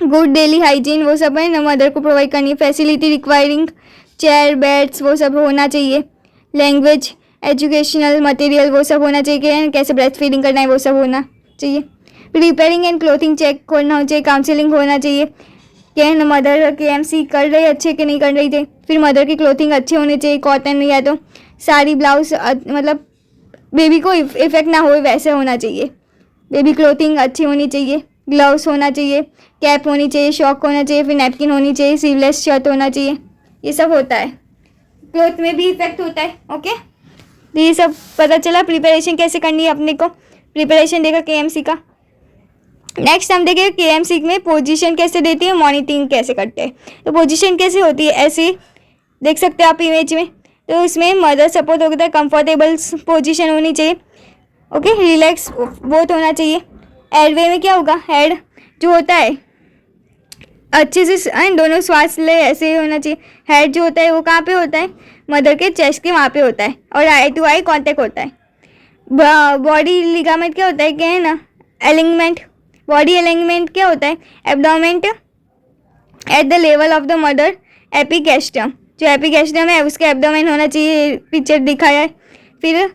S1: good daily hygiene वो सब है ना मदर को प्रोवाइड करनी है। फैसिलिटी रिक्वायरिंग चेयर बेड्स वो सब होना चाहिए। लैंग्वेज एजुकेशनल मटेरियल वो सब होना चाहिए, कैसे ब्रेस्ट फीडिंग करना है वो सब होना चाहिए। रिपेयरिंग एंड क्लोथिंग चेक होना चाहिए, काउंसलिंग होना चाहिए क्या है ना मदर KMC कर रही अच्छे कि नहीं कर रही थे। फिर मदर की क्लोथिंग अच्छी होनी चाहिए, कॉटन या तो साड़ी ब्लाउज, मतलब बेबी को इफेक्ट ना हो वैसे होना चाहिए। बेबी क्लोथिंग अच्छी होनी चाहिए, ग्लव्स होना चाहिए, कैप होनी चाहिए, शॉक होना चाहिए, फिर नैपकिन होनी चाहिए, स्लीवलेस शर्ट होना चाहिए। ये सब होता है, क्लोथ में भी इफेक्ट होता है। ओके, तो ये सब पता चला प्रिपरेशन कैसे करनी है अपने को। प्रिपरेशन देखा KMC का। नेक्स्ट हम देखेंगे KMC में पोजीशन कैसे देती है, मॉनिटरिंग कैसे करते हैं। तो पोजीशन कैसे होती है, ऐसे देख सकते हैं आप इमेज में। तो उसमें मदर सपोर्ट होता है, कंफर्टेबल पोजीशन होनी चाहिए। ओके, रिलैक्स बहुत होना चाहिए। एयरवे में क्या होगा? हेड जो होता है अच्छे से दोनों श्वास ले ऐसे होना चाहिए। हेड जो होता है वो कहाँ पे होता है? मदर के चेस्ट के वहाँ पे होता है और आई टू आई कांटेक्ट होता है। बॉडी लिगामेंट क्या होता है? क्या है ना अलाइनमेंट। बॉडी अलाइनमेंट क्या होता है? Abdomen at the level of the mother epigastrium, जो एपिगैस्ट्रम है उसका एब्डोमेन होना चाहिए, पिक्चर दिखाया है। फिर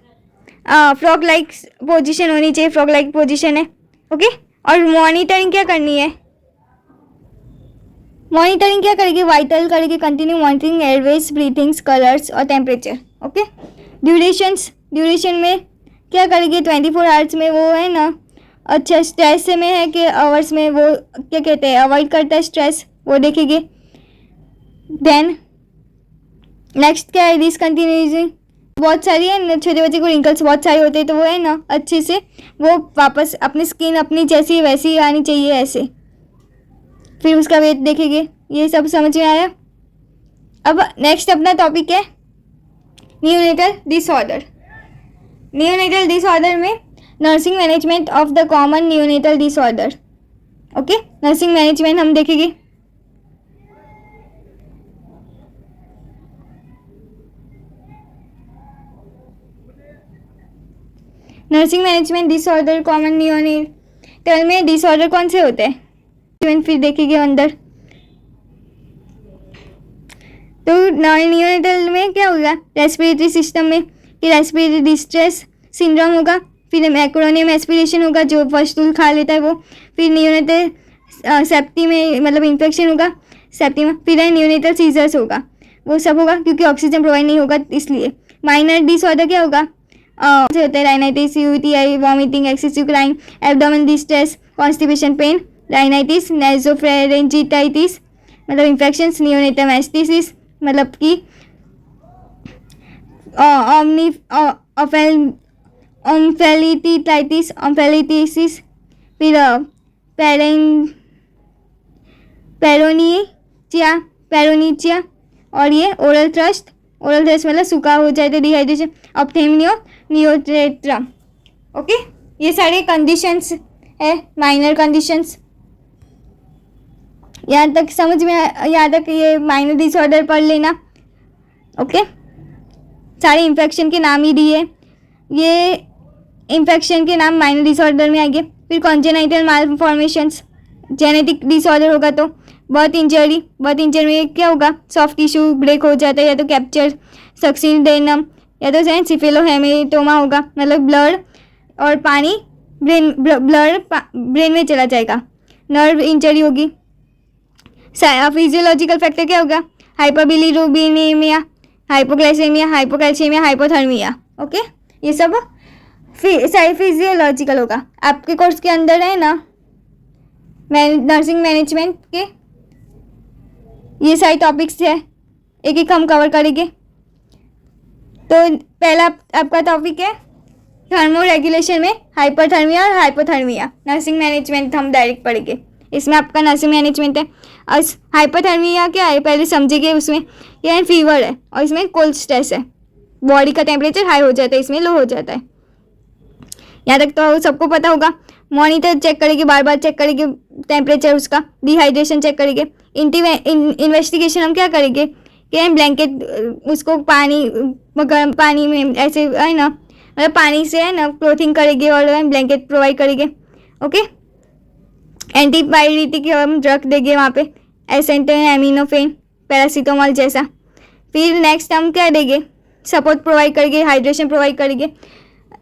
S1: फ्रॉग लाइक पोजीशन होनी चाहिए, फ्रॉग लाइक पोजीशन है। ओके, और मॉनिटरिंग क्या करनी है? मॉनिटरिंग क्या करेगी? वाइटल करेगी, continue monitoring Airways, breathings, colours और टेम्परेचर। ओके, ड्यूरेशन में क्या करेगी? 24 आवर्स में वो है ना अच्छा स्ट्रेस में है कि आवर्स में वो क्या कहते हैं अवॉइड करता है स्ट्रेस, वो देखेंगे। देन नेक्स्ट क्या है? डिसकंटिन्यूइंग, बहुत सारी है ना छोटे बच्चे को रिंकल्स बहुत सारे होते हैं तो वो है ना अच्छे से वो वापस अपनी स्किन अपनी जैसी वैसी आनी चाहिए ऐसे। फिर उसका वेट देखेंगे। ये सब समझ में आया। अब नेक्स्ट अपना टॉपिक है न्यूनेटल डिसऑर्डर। न्यूनेटल डिसऑर्डर में nursing management of the common neonatal disorder. Okay, nursing management हम देखेंगे। Nursing management disorder common neonatal में डिसऑर्डर कौन से होते हैं फिर देखेंगे अंदर। तो न्यूनेटल में क्या होगा? रेस्पिरेटरी सिस्टम में कि रेस्पिरेटरी डिस्ट्रेस सिंड्रोम होगा, फिर मैक्रोनियम एस्पिरेशन होगा जो फस्टूल खा लेता है वो, फिर न्यूनेटल सेप्टी में मतलब इन्फेक्शन होगा सेप्टी में, फिर न्यूनेटल सीजर्स होगा, वो सब होगा क्योंकि ऑक्सीजन प्रोवाइड नहीं होगा इसलिए। माइनर डिसऑर्डर क्या होगा? से होते हैं rhinitis, UTI, vomiting, excessive crime, abdomen distress, constipation pain, rhinitis, nasopharyngitis मतलब इन्फेक्शंस, नियोनेटल मैस्टिसिस मतलब कि ओम्फेलिटिस, फिर पेरोनिचिया और ये ओरल थ्रस्ट मतलब सूखा हो जाए तो डिहाइड्रेशन, ऑप्थेल्मिया, नियोट्रेट्रा। ओके, ये सारे कंडीशंस है, माइनर कंडीशंस। यहाँ तक समझ में, यहाँ तक ये माइनर डिसऑर्डर पढ़ लेना। ओके, सारे इन्फेक्शन के नाम ही दिए, ये इन्फेक्शन के नाम माइनर डिसऑर्डर में आएंगे। फिर कॉन्जेनाइटल मालफॉर्मेशंस, जेनेटिक डिसऑर्डर होगा तो बर्थ इंजरी में क्या होगा, सॉफ्ट टिश्यू ब्रेक हो जाता है या तो कैप्चर सक्सीडेनम या तो सिफिलोहेमेटोमा होगा, मतलब ब्लड और पानी ब्रेन में चला जाएगा। नर्व इंजरी होगी। फिजियोलॉजिकल फैक्टर क्या होगा, हाइपरबिलीरुबिनेमिया, हाइपोग्लाइसेमिया, हाइपोकैल्शियमिया, हाइपोथर्मिया। ओके, ये सब फिजियोलॉजिकल होगा। आपके कोर्स के अंदर है ना नर्सिंग मैनेजमेंट के ये सारे टॉपिक्स है, एक एक हम कवर करेंगे। तो पहला आपका टॉपिक है थर्मो रेगुलेशन में हाइपरथर्मिया और हाइपोथर्मिया। नर्सिंग मैनेजमेंट हम डायरेक्ट पढ़ेंगे, इसमें आपका नर्सिंग मैनेजमेंट है। और हाइपोथर्मिया क्या है पहले समझेंगे। उसमें यह फीवर है और इसमें कोल्ड स्ट्रेस है, बॉडी का टेम्परेचर हाई हो जाता है, इसमें लो हो जाता है। यहाँ तक तो सबको पता होगा। मॉनिटर चेक करेंगे, बार बार चेक करेंगे टेम्परेचर उसका, डिहाइड्रेशन चेक करेंगे। इन्वेस्टिगेशन हम क्या करेंगे कि ब्लैंकेट उसको गर्म पानी में ऐसे है ना, मतलब पानी से है ना क्लोथिंग करेंगे और ब्लैंकेट प्रोवाइड करेंगे। ओके, एंटीपायरेटिक हम ड्रग देंगे वहाँ पे, एसेटामिनोफेन, पैरासीटामोल जैसा। फिर नेक्स्ट हम क्या देंगे, सपोर्ट प्रोवाइड करेंगे, हाइड्रेशन प्रोवाइड करेंगे।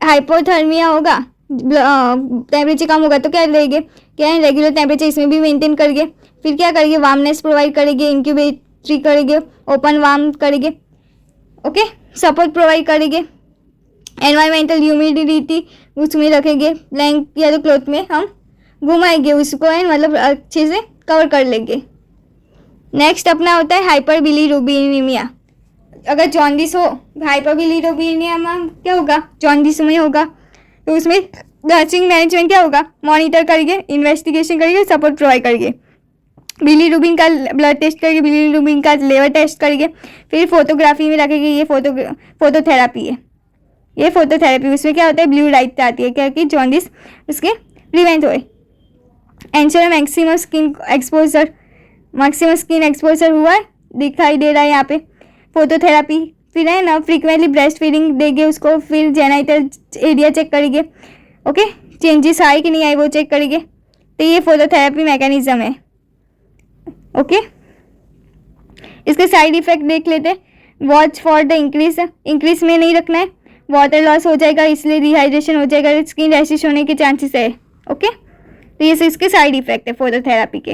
S1: हाइपोथर्मिया होगा, टेम्परेचर कम होगा तो क्या देंगे, क्या है रेगुलर टेम्परेचर इसमें भी मेंटेन करेंगे। फिर क्या करेंगे, वार्मनेस प्रोवाइड करेंगे, इंक्यूबेटरी करेंगे, ओपन वार्म करेंगे। ओके, सपोर्ट प्रोवाइड करेंगे। एनवायरमेंटल ह्यूमिडिटी उसमें रखेंगे, ब्लैंक या तो क्लॉथ में हम घुमाएंगे उसको है, मतलब अच्छे से कवर कर लेंगे। नेक्स्ट अपना होता है हाइपरबिलीरुबिनेमिया। अगर जॉन्डिस हो, हाइपरबिलीरुबिनेमिया में क्या होगा, जॉन्डिस में होगा तो उसमें नर्सिंग मैनेजमेंट क्या होगा, मॉनिटर करेंगे, इन्वेस्टिगेशन करेंगे, सपोर्ट प्रोवाइड करेंगे। बिलीरुबिन का ब्लड टेस्ट करेंगे, बिलीरुबिन का लेवर टेस्ट करेंगे। फिर फोटोग्राफी में रखेंगे, ये फोटोथेरापी है। ये फोटोथेरापी उसमें क्या होता है, ब्लू लाइट आती है क्या कि जॉन्डिस उसके प्रिवेंट होए। एंश्योर मैक्सिमम स्किन एक्सपोजर हुआ दिखाई दे रहा है यहाँ पे। फोटोथेरापी फिर है ना फ्रीक्वेंटली ब्रेस्ट फीडिंग देंगे उसको। फिर जेनाइटल एरिया चेक करेंगे, ओके, चेंजेस आए कि नहीं आए वो चेक करेंगे। तो ये फोटोथेरापी मैकेनिज्म है। ओके, इसके साइड इफेक्ट देख लेते हैं। वॉच फॉर द इंक्रीज में नहीं रखना है, वाटर लॉस हो जाएगा इसलिए डिहाइड्रेशन हो जाएगा, स्किन रैशेस होने के चांसेस है। ओके, तो ये इसके साइड इफेक्ट है फोटोथेरापी के।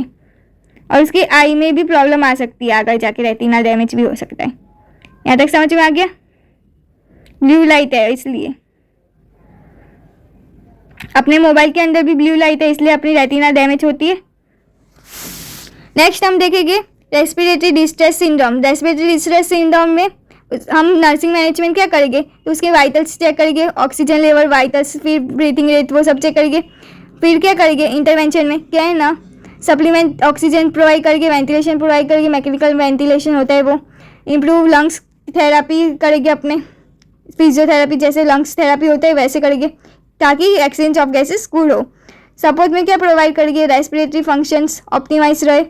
S1: और उसकी आई में भी प्रॉब्लम आ सकती है, आगे जाके रेटिना डैमेज भी हो सकता है। यहाँ तक समझ में आ गया, ब्लू लाइट है इसलिए। अपने मोबाइल के अंदर भी ब्लू लाइट है इसलिए अपनी रेटिना डैमेज होती है। नेक्स्ट हम देखेंगे respiratory distress syndrome. Respiratory distress syndrome में हम नर्सिंग मैनेजमेंट क्या करेंगे, तो उसके वाइटल्स चेक करेंगे, ऑक्सीजन लेवल, वाइटल्स, फिर ब्रीथिंग रेट वो सब चेक करेंगे। फिर क्या करेंगे, इंटरवेंशन में क्या है ना, सप्लीमेंट ऑक्सीजन प्रोवाइड करके, वेंटिलेशन प्रोवाइड करके, मैकेनिकल वेंटिलेशन होता है वो। इम्प्रूव लंग्स थेरापी करेंगे, अपने फिजियोथेरापी जैसे लंग्स थेरापी होता है वैसे करेंगे ताकि एक्सचेंज ऑफ गैसेस गुड हो। सपोर्ट में क्या प्रोवाइड करेंगे, रेस्पिरेटरी फंक्शंस ऑप्टिमाइज रहे,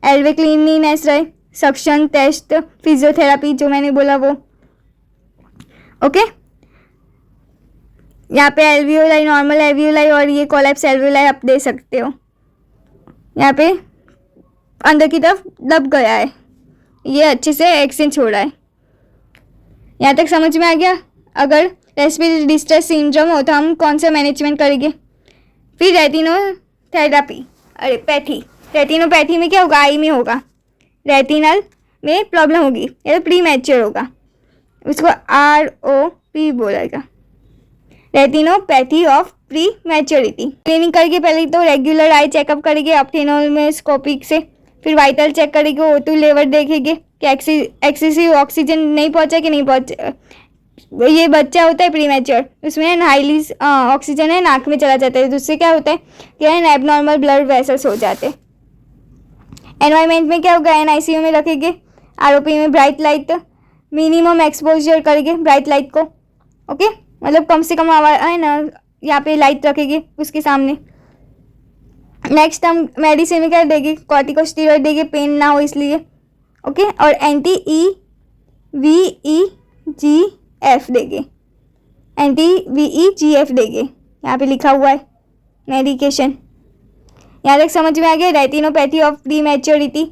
S1: एयरवे क्लीनलीनेस रहे, सक्शन टेस्ट, फिजियोथेरापी जो मैंने बोला वो। ओके, यहाँ पे एल्वियोलाई, नॉर्मल एल्वियोलाई और ये कोलैप्स एल्वियोलाई आप दे सकते हो। यहाँ पे अंदर की तरफ दब गया है, ये अच्छे से एक्सचेंज हो रहा है। यहाँ तक समझ में आ गया। अगर रेस्पिरेटरी डिस्ट्रेस सिंड्रोम हो तो हम कौन सा मैनेजमेंट करेंगे। फिर रेटिनोथेरापी, रेटिनोपैथी में क्या होगा, आई में होगा, रेटिनल में प्रॉब्लम होगी या तो प्री मैच्योर होगा, उसको ROP बोलेगा। Retinopathy of pre maturity. Cleaning करके पहले तो रेगुलर आई चेकअप करेंगे ऑप्थेल्मोस्कोपिक से, फिर वाइटल चेक करेंगे, O2 लेवल देखेंगे कि एक्सेसिव ऑक्सीजन नहीं पहुंचा कि नहीं पहुंचा। ये बच्चा होता है प्री मैच्योर, उसमें हाईली ऑक्सीजन है नाक में चला जाता है, तो उससे क्या होता है कि एबनॉर्मल ब्लड वेसल्स हो जाते हैं। एनवायरमेंट में क्या होगा, NICU में रखेंगे, ROP में ब्राइट लाइट, मिनिमम एक्सपोजर करेंगे ब्राइट लाइट को, ओके, मतलब कम से कम है ना यहाँ पे लाइट रखेंगे उसके सामने। नेक्स्ट हम मेडिसिन में क्या देंगे, कॉर्टिकोस्टेरॉइड देंगे, पेन ना हो इसलिए, ओके, और anti-VEGF देंगे, anti-VEGF देंगे, यहाँ पे लिखा हुआ है मेडिकेशन। यहाँ तक समझ में आ गया। Retinopathy of pre maturity,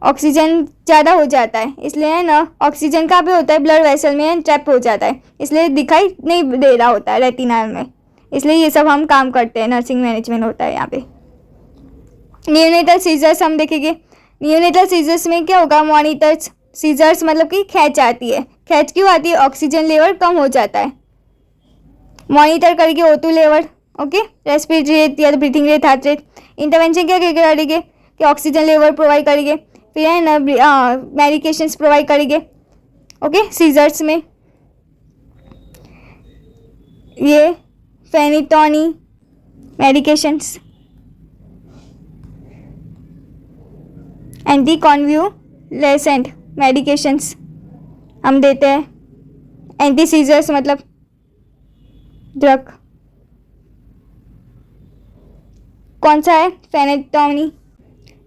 S1: oxygen ज़्यादा हो जाता है इसलिए है ना, ऑक्सीजन कहाँ पे होता है, ब्लड वेसल में ट्रैप हो जाता है, इसलिए दिखाई नहीं दे रहा होता है रेटिना में, इसलिए ये सब हम काम करते हैं, नर्सिंग मैनेजमेंट होता है यहाँ पे। नियोनेटल सीजर्स हम देखेंगे। नियोनेटल सीजर्स में क्या होगा, मॉनिटर्स, सीजर्स मतलब कि खैंच आती है, खैंच क्यों आती है, ऑक्सीजन लेवल कम हो जाता है, मॉनिटर करके O2 level, okay, respiratory rate या breathing rate, heart rate. Intervention क्या करेंगे कि ऑक्सीजन लेवल प्रोवाइड करेंगे, फिर है ना मेडिकेशंस प्रोवाइड करेंगे, ओके। सीजर्स में ये फेनिटोनी मेडिकेशंस, एंटी कॉन्व्यूलेसेंट मेडिकेशंस हम देते हैं, एंटी सीजर्स मतलब ड्रग कौन सा है, फेनिटोनी।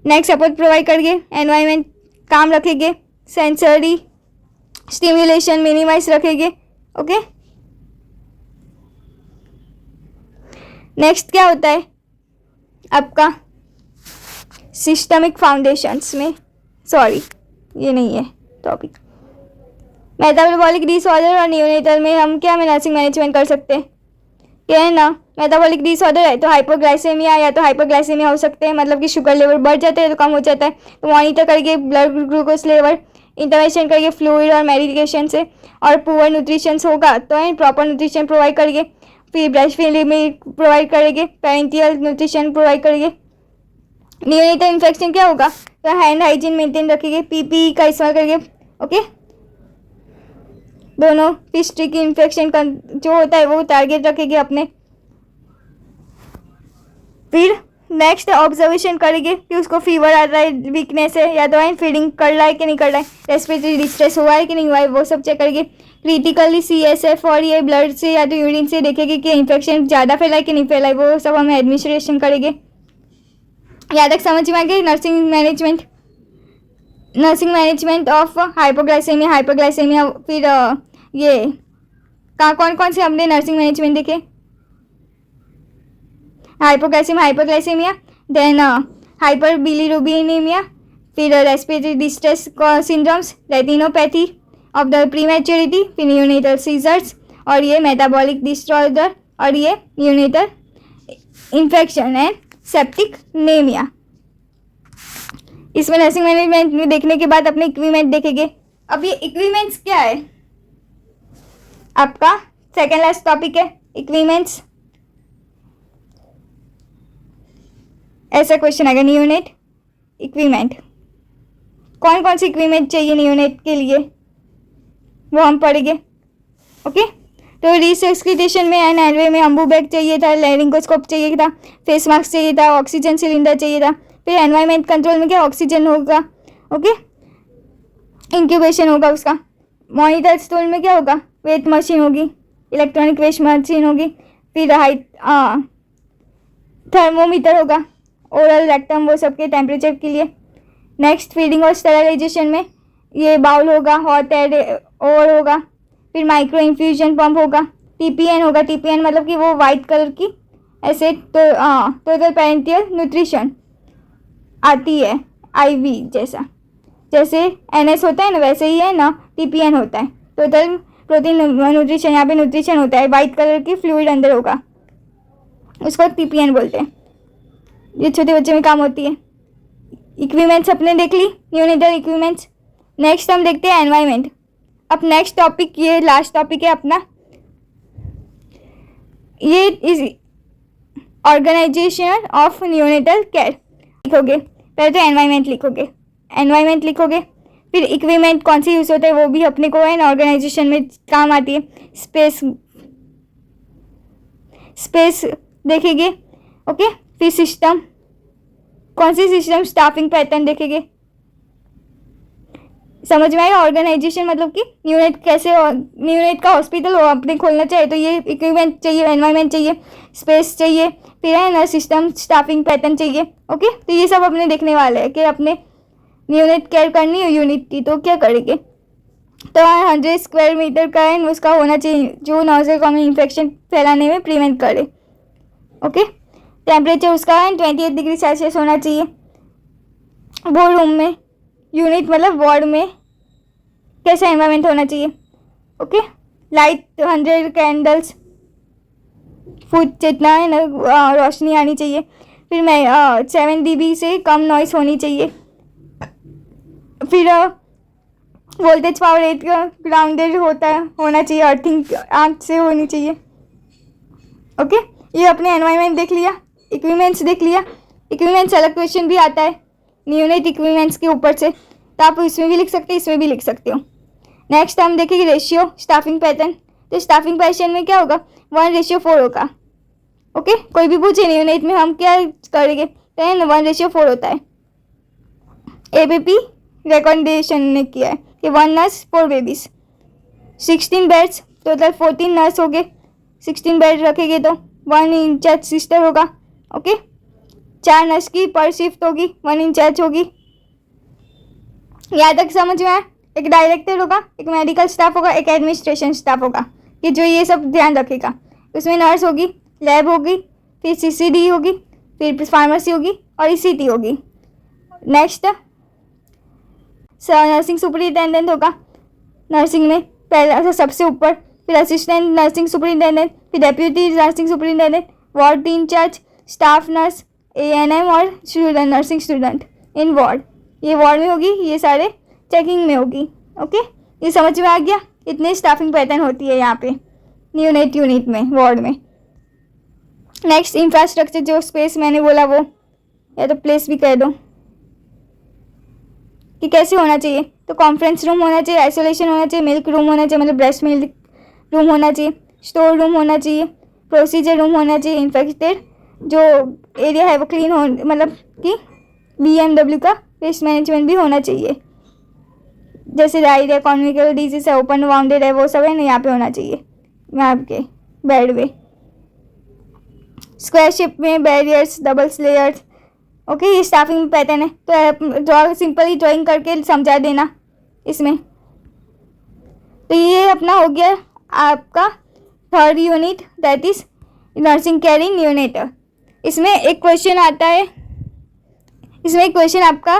S1: नेक्स्ट सपोर्ट प्रोवाइड करके एनवायरनमेंट काम रखेंगे, सेंसरी स्टिमुलेशन मिनिमाइज रखेंगे, ओके। नेक्स्ट क्या होता है आपका सिस्टमिक फाउंडेशंस में, सॉरी ये नहीं है टॉपिक। मेटाबॉलिक डिसऑर्डर और नियोनेटल में हम क्या नर्सिंग मैनेजमेंट कर सकते हैं, क्या है ना, मेटाबॉलिक डिसऑर्डर है तो हाइपोग्लाइसेमिया या तो हाइपोग्लाइसेमिया हो सकते हैं, मतलब कि शुगर लेवल बढ़ जाता है तो कम हो जाता है, तो मॉनिटर करके ब्लड ग्लूकोज लेवल, इंटरवेंशन करके फ्लूइड और मेडिकेशन से, और पुअर न्यूट्रिशन होगा तो है प्रॉपर न्यूट्रिशन प्रोवाइड करेंगे, फिर ब्रेस्ट फीडिंग मिल्क प्रोवाइड करेंगे, पेरेंटियल न्यूट्रिशन प्रोवाइड करेंगे। नियोनेटल इन्फेक्शन क्या होगा, तो हैंड हाइजीन मेंटेन रखेंगे, PPE का इस्तेमाल करेंगे, ओके। दोनों पिस्ट्रिक इन्फेक्शन का जो होता है वो टारगेट रखेंगे अपने। फिर नेक्स्ट ऑब्जर्वेशन करेंगे कि उसको फीवर आ रहा है, वीकनेस है या तो फीडिंग कर रहा है कि नहीं कर रहा है, रेस्पिरेटरी डिस्ट्रेस हुआ है कि नहीं हुआ है, वो सब चेक करेंगे। क्रिटिकली CSF और ये ब्लड से या तो यूरिन से देखेंगे कि इन्फेक्शन ज़्यादा फैला है कि नहीं फैला है, वो सब हमें एडमिनिस्ट्रेशन करेंगे। यहाँ तक समझ में आ गई नर्सिंग मैनेजमेंट ऑफ हाइपोग्लाइसेमिया। फिर ये कौन कौन से हमने नर्सिंग मैनेजमेंट देखे, हाइपोग्लाइसेमिया, देन हाइपरबिलिरुबिनेमिया, फिर respiratory distress syndromes, retinopathy of the prematurity, फिर नियोनेटल सीजर्स, और ये मेटाबॉलिक डिसऑर्डर, और ये नियोनेटल इन्फेक्शन एंड सेप्टिक नेमिया। इसमें नर्सिंग मैनेजमेंट देखने के बाद अपने इक्विपमेंट देखेंगे। अब ये इक्विपमेंट्स क्या है, आपका सेकेंड लास्ट टॉपिक है इक्विपमेंट्स। ऐसा क्वेश्चन आएगा, नियोनेट इक्विपमेंट, कौन कौन सी इक्विपमेंट चाहिए नियोनेट के लिए वो हम पढ़ेंगे, ओके। तो रिसस्क्रिटेशन में एंड एलवे में अम्बू बैग चाहिए था, लैरिंगोस्कोप चाहिए था, फेस मास्क चाहिए था, ऑक्सीजन सिलेंडर चाहिए था। फिर एनवायरनमेंट कंट्रोल में क्या ऑक्सीजन होगा, ओके, इंक्यूबेशन होगा उसका। मॉनिटर स्टूल में क्या होगा, वेट मशीन होगी, इलेक्ट्रॉनिक वेट मशीन होगी। फिर थर्मोमीटर होगा, ओरल रेक्टम वो सबके टेम्परेचर के लिए। नेक्स्ट फीडिंग और स्टेरिलाइजेशन में ये बाउल होगा, हॉट एयर और होगा। फिर माइक्रो इन्फ्यूजन पंप होगा, TPN होगा, TPN मतलब कि वो वाइट कलर की ऐसे तो टोटल पेरेंटियल न्यूट्रिशन आती है IV जैसे NS होता है ना वैसे ही है ना TPN होता है, टोटल प्रोटीन न्यूट्रिशन। यहाँ पे न्यूट्रिशन होता है, वाइट कलर की फ्लूइड अंदर होगा, उसको TPN बोलते हैं। ये छोटे बच्चे में काम होती है। इक्विपमेंट्स अपने देख ली, नियोनेटल इक्विपमेंट्स। नेक्स्ट हम देखते हैं एनवायरनमेंट। अब नेक्स्ट टॉपिक, ये लास्ट टॉपिक है अपना ये is organisation of neonatal care लिखोगे। पहले तो एनवायरमेंट लिखोगे, फिर इक्विपमेंट कौन सी यूज़ होता है वो भी अपने को एन ऑर्गेनाइजेशन में काम आती है। स्पेस देखेंगे, ओके। फिर सिस्टम, कौन सी सिस्टम, स्टाफिंग पैटर्न देखेंगे। समझ में आएगा। ऑर्गेनाइजेशन मतलब कि न्यूनेट कैसे, न्यूनेट का हॉस्पिटल हो अपने खोलना चाहिए तो ये इक्विपमेंट चाहिए, एनवायरमेंट चाहिए, स्पेस चाहिए, फिर है ना सिस्टम, स्टाफिंग पैटर्न चाहिए, ओके। तो ये सब अपने देखने वाले हैं कि अपने न्यूनेट केयर करनी है यूनिट की, तो क्या करेंगे। तो 100 स्क्वायर मीटर का है उसका होना चाहिए जो नोज़ोकॉमिक इन्फेक्शन फैलाने में प्रिवेंट करे, ओके। टेम्परेचर उसका है 28 डिग्री सेल्सियस होना चाहिए। वो रूम में, यूनिट मतलब वार्ड में कैसा एनवायरनमेंट होना चाहिए, ओके। लाइट 100 कैंडल्स फुट जितना है ना रोशनी आनी चाहिए। फिर मैं 7 dB से कम नॉइस होनी चाहिए। फिर वोल्टेज पावर रेट ग्राउंडेड होना चाहिए, अर्थिंग आंख से होनी चाहिए, ओके। ये अपने एनवायरनमेंट देख लिया, इक्विपमेंट्स देख लिया। इक्विपमेंट्स अलग क्वेश्चन भी आता है न्यूनेट इक्विपमेंट्स के ऊपर से, तो आप इसमें भी लिख सकते हो, इसमें भी लिख सकते हो। नेक्स्ट हम देखेंगे रेशियो, स्टाफिंग पैटर्न। तो स्टाफिंग पैटर्न में क्या होगा, 1:4 होगा, ओके। कोई भी पूछे न्यूनेट में हम क्या करेंगे तो 1:4 होता है। ABP रिकमेंडेशन ने किया है कि 1 nurse 4 babies. 16 beds, total 14 nurse हो गए। 16 बेड रखेंगे तो 1 इंचार्ज सिस्टर होगा, ओके। 4 नर्स की पर शिफ्ट होगी, 1 इंचार्ज होगी। यहाँ तक समझ में आया। एक डायरेक्टर होगा, एक मेडिकल स्टाफ होगा, एक एडमिनिस्ट्रेशन स्टाफ होगा कि जो ये सब ध्यान रखेगा। उसमें नर्स होगी, लैब होगी, फिर CCD होगी, फिर फार्मेसी होगी और ECT होगी। नेक्स्ट नर्सिंग सुपरिटेंडेंट होगा, नर्सिंग में पहला सबसे ऊपर, फिर असिस्टेंट नर्सिंग सुपरिटेंडेंट, फिर deputy nursing superintendent, ward in charge, staff nurse, ANM और student, nursing student in ward. ये वार्ड में होगी, ये सारे चेकिंग में होगी, ओके। ये समझ में आ गया। इतनी स्टाफिंग पैटर्न होती है यहाँ पे न्यूनेट यूनिट में, वार्ड में। नेक्स्ट इंफ्रास्ट्रक्चर, जो स्पेस मैंने बोला वो, या तो प्लेस भी कह दो कि कैसे होना चाहिए। तो कॉन्फ्रेंस रूम होना चाहिए, आइसोलेशन होना चाहिए, मिल्क रूम होना चाहिए मतलब ब्रेस्ट मिल्क रूम होना चाहिए, स्टोर रूम होना चाहिए, प्रोसीजर रूम होना चाहिए, इन्फेक्टेड जो एरिया है वो क्लीन हो, मतलब कि BMW का वेस्ट मैनेजमेंट भी होना चाहिए। जैसे डायरिया, कॉन्विकल डिजीज है, ओपन बाउंडेड है, वो सब है ना यहाँ पे होना चाहिए, यहाँ के बेड वे। स्क्वायर शेप में बैरियर्स, डबल लेयर्स, ओके। ये स्टाफिंग पैटर्न है, तो सिंपली ड्राइंग करके समझा देना इसमें। तो ये अपना हो गया आपका 3rd unit, that is nursing care in neonate. इसमें एक क्वेश्चन आता है, इसमें एक क्वेश्चन आपका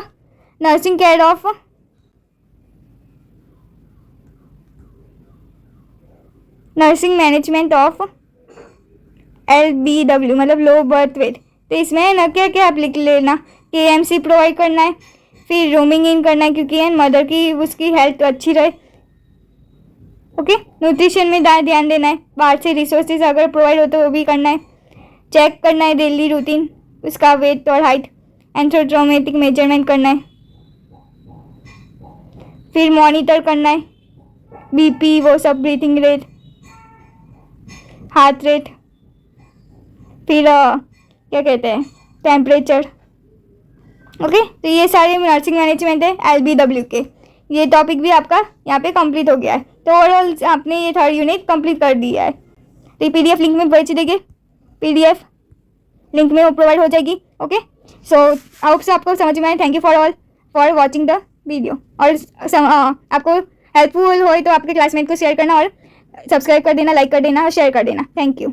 S1: nursing care of nursing management of LBW मतलब लो बर्थ वेट। तो इसमें ना क्या क्या आप लिख लेना कि AMC प्रोवाइड करना है, फिर रोमिंग इन करना है क्योंकि मदर की उसकी हेल्थ अच्छी रहे, ओके। न्यूट्रिशन में ध्यान देना है, बाहर से रिसोर्सेज अगर प्रोवाइड हो तो वो भी करना है। चेक करना है डेली रूटीन उसका वेट और हाइट, एंथ्रोट्रोमेटिक मेजरमेंट करना है, फिर मॉनिटर करना है BP वो सब, ब्रीथिंग रेट, हार्ट रेट, फिर क्या कहते हैं टेम्परेचर, ओके। तो ये सारे नर्सिंग मैनेजमेंट है LBW के। ये टॉपिक भी आपका यहाँ पे कंप्लीट हो गया है। तो ओवरऑल आपने ये 3rd यूनिट कंप्लीट कर दिया है। तो ये PDF लिंक में भेज देंगे, PDF लिंक में वो प्रोवाइड हो जाएगी, ओके। सो आई होप आपको समझ में आए। Thank you for watching the video. और आपको हेल्पफुल हो तो आपके क्लासमेट को शेयर करना और सब्सक्राइब कर देना, लाइक कर देना और शेयर कर देना। Thank you.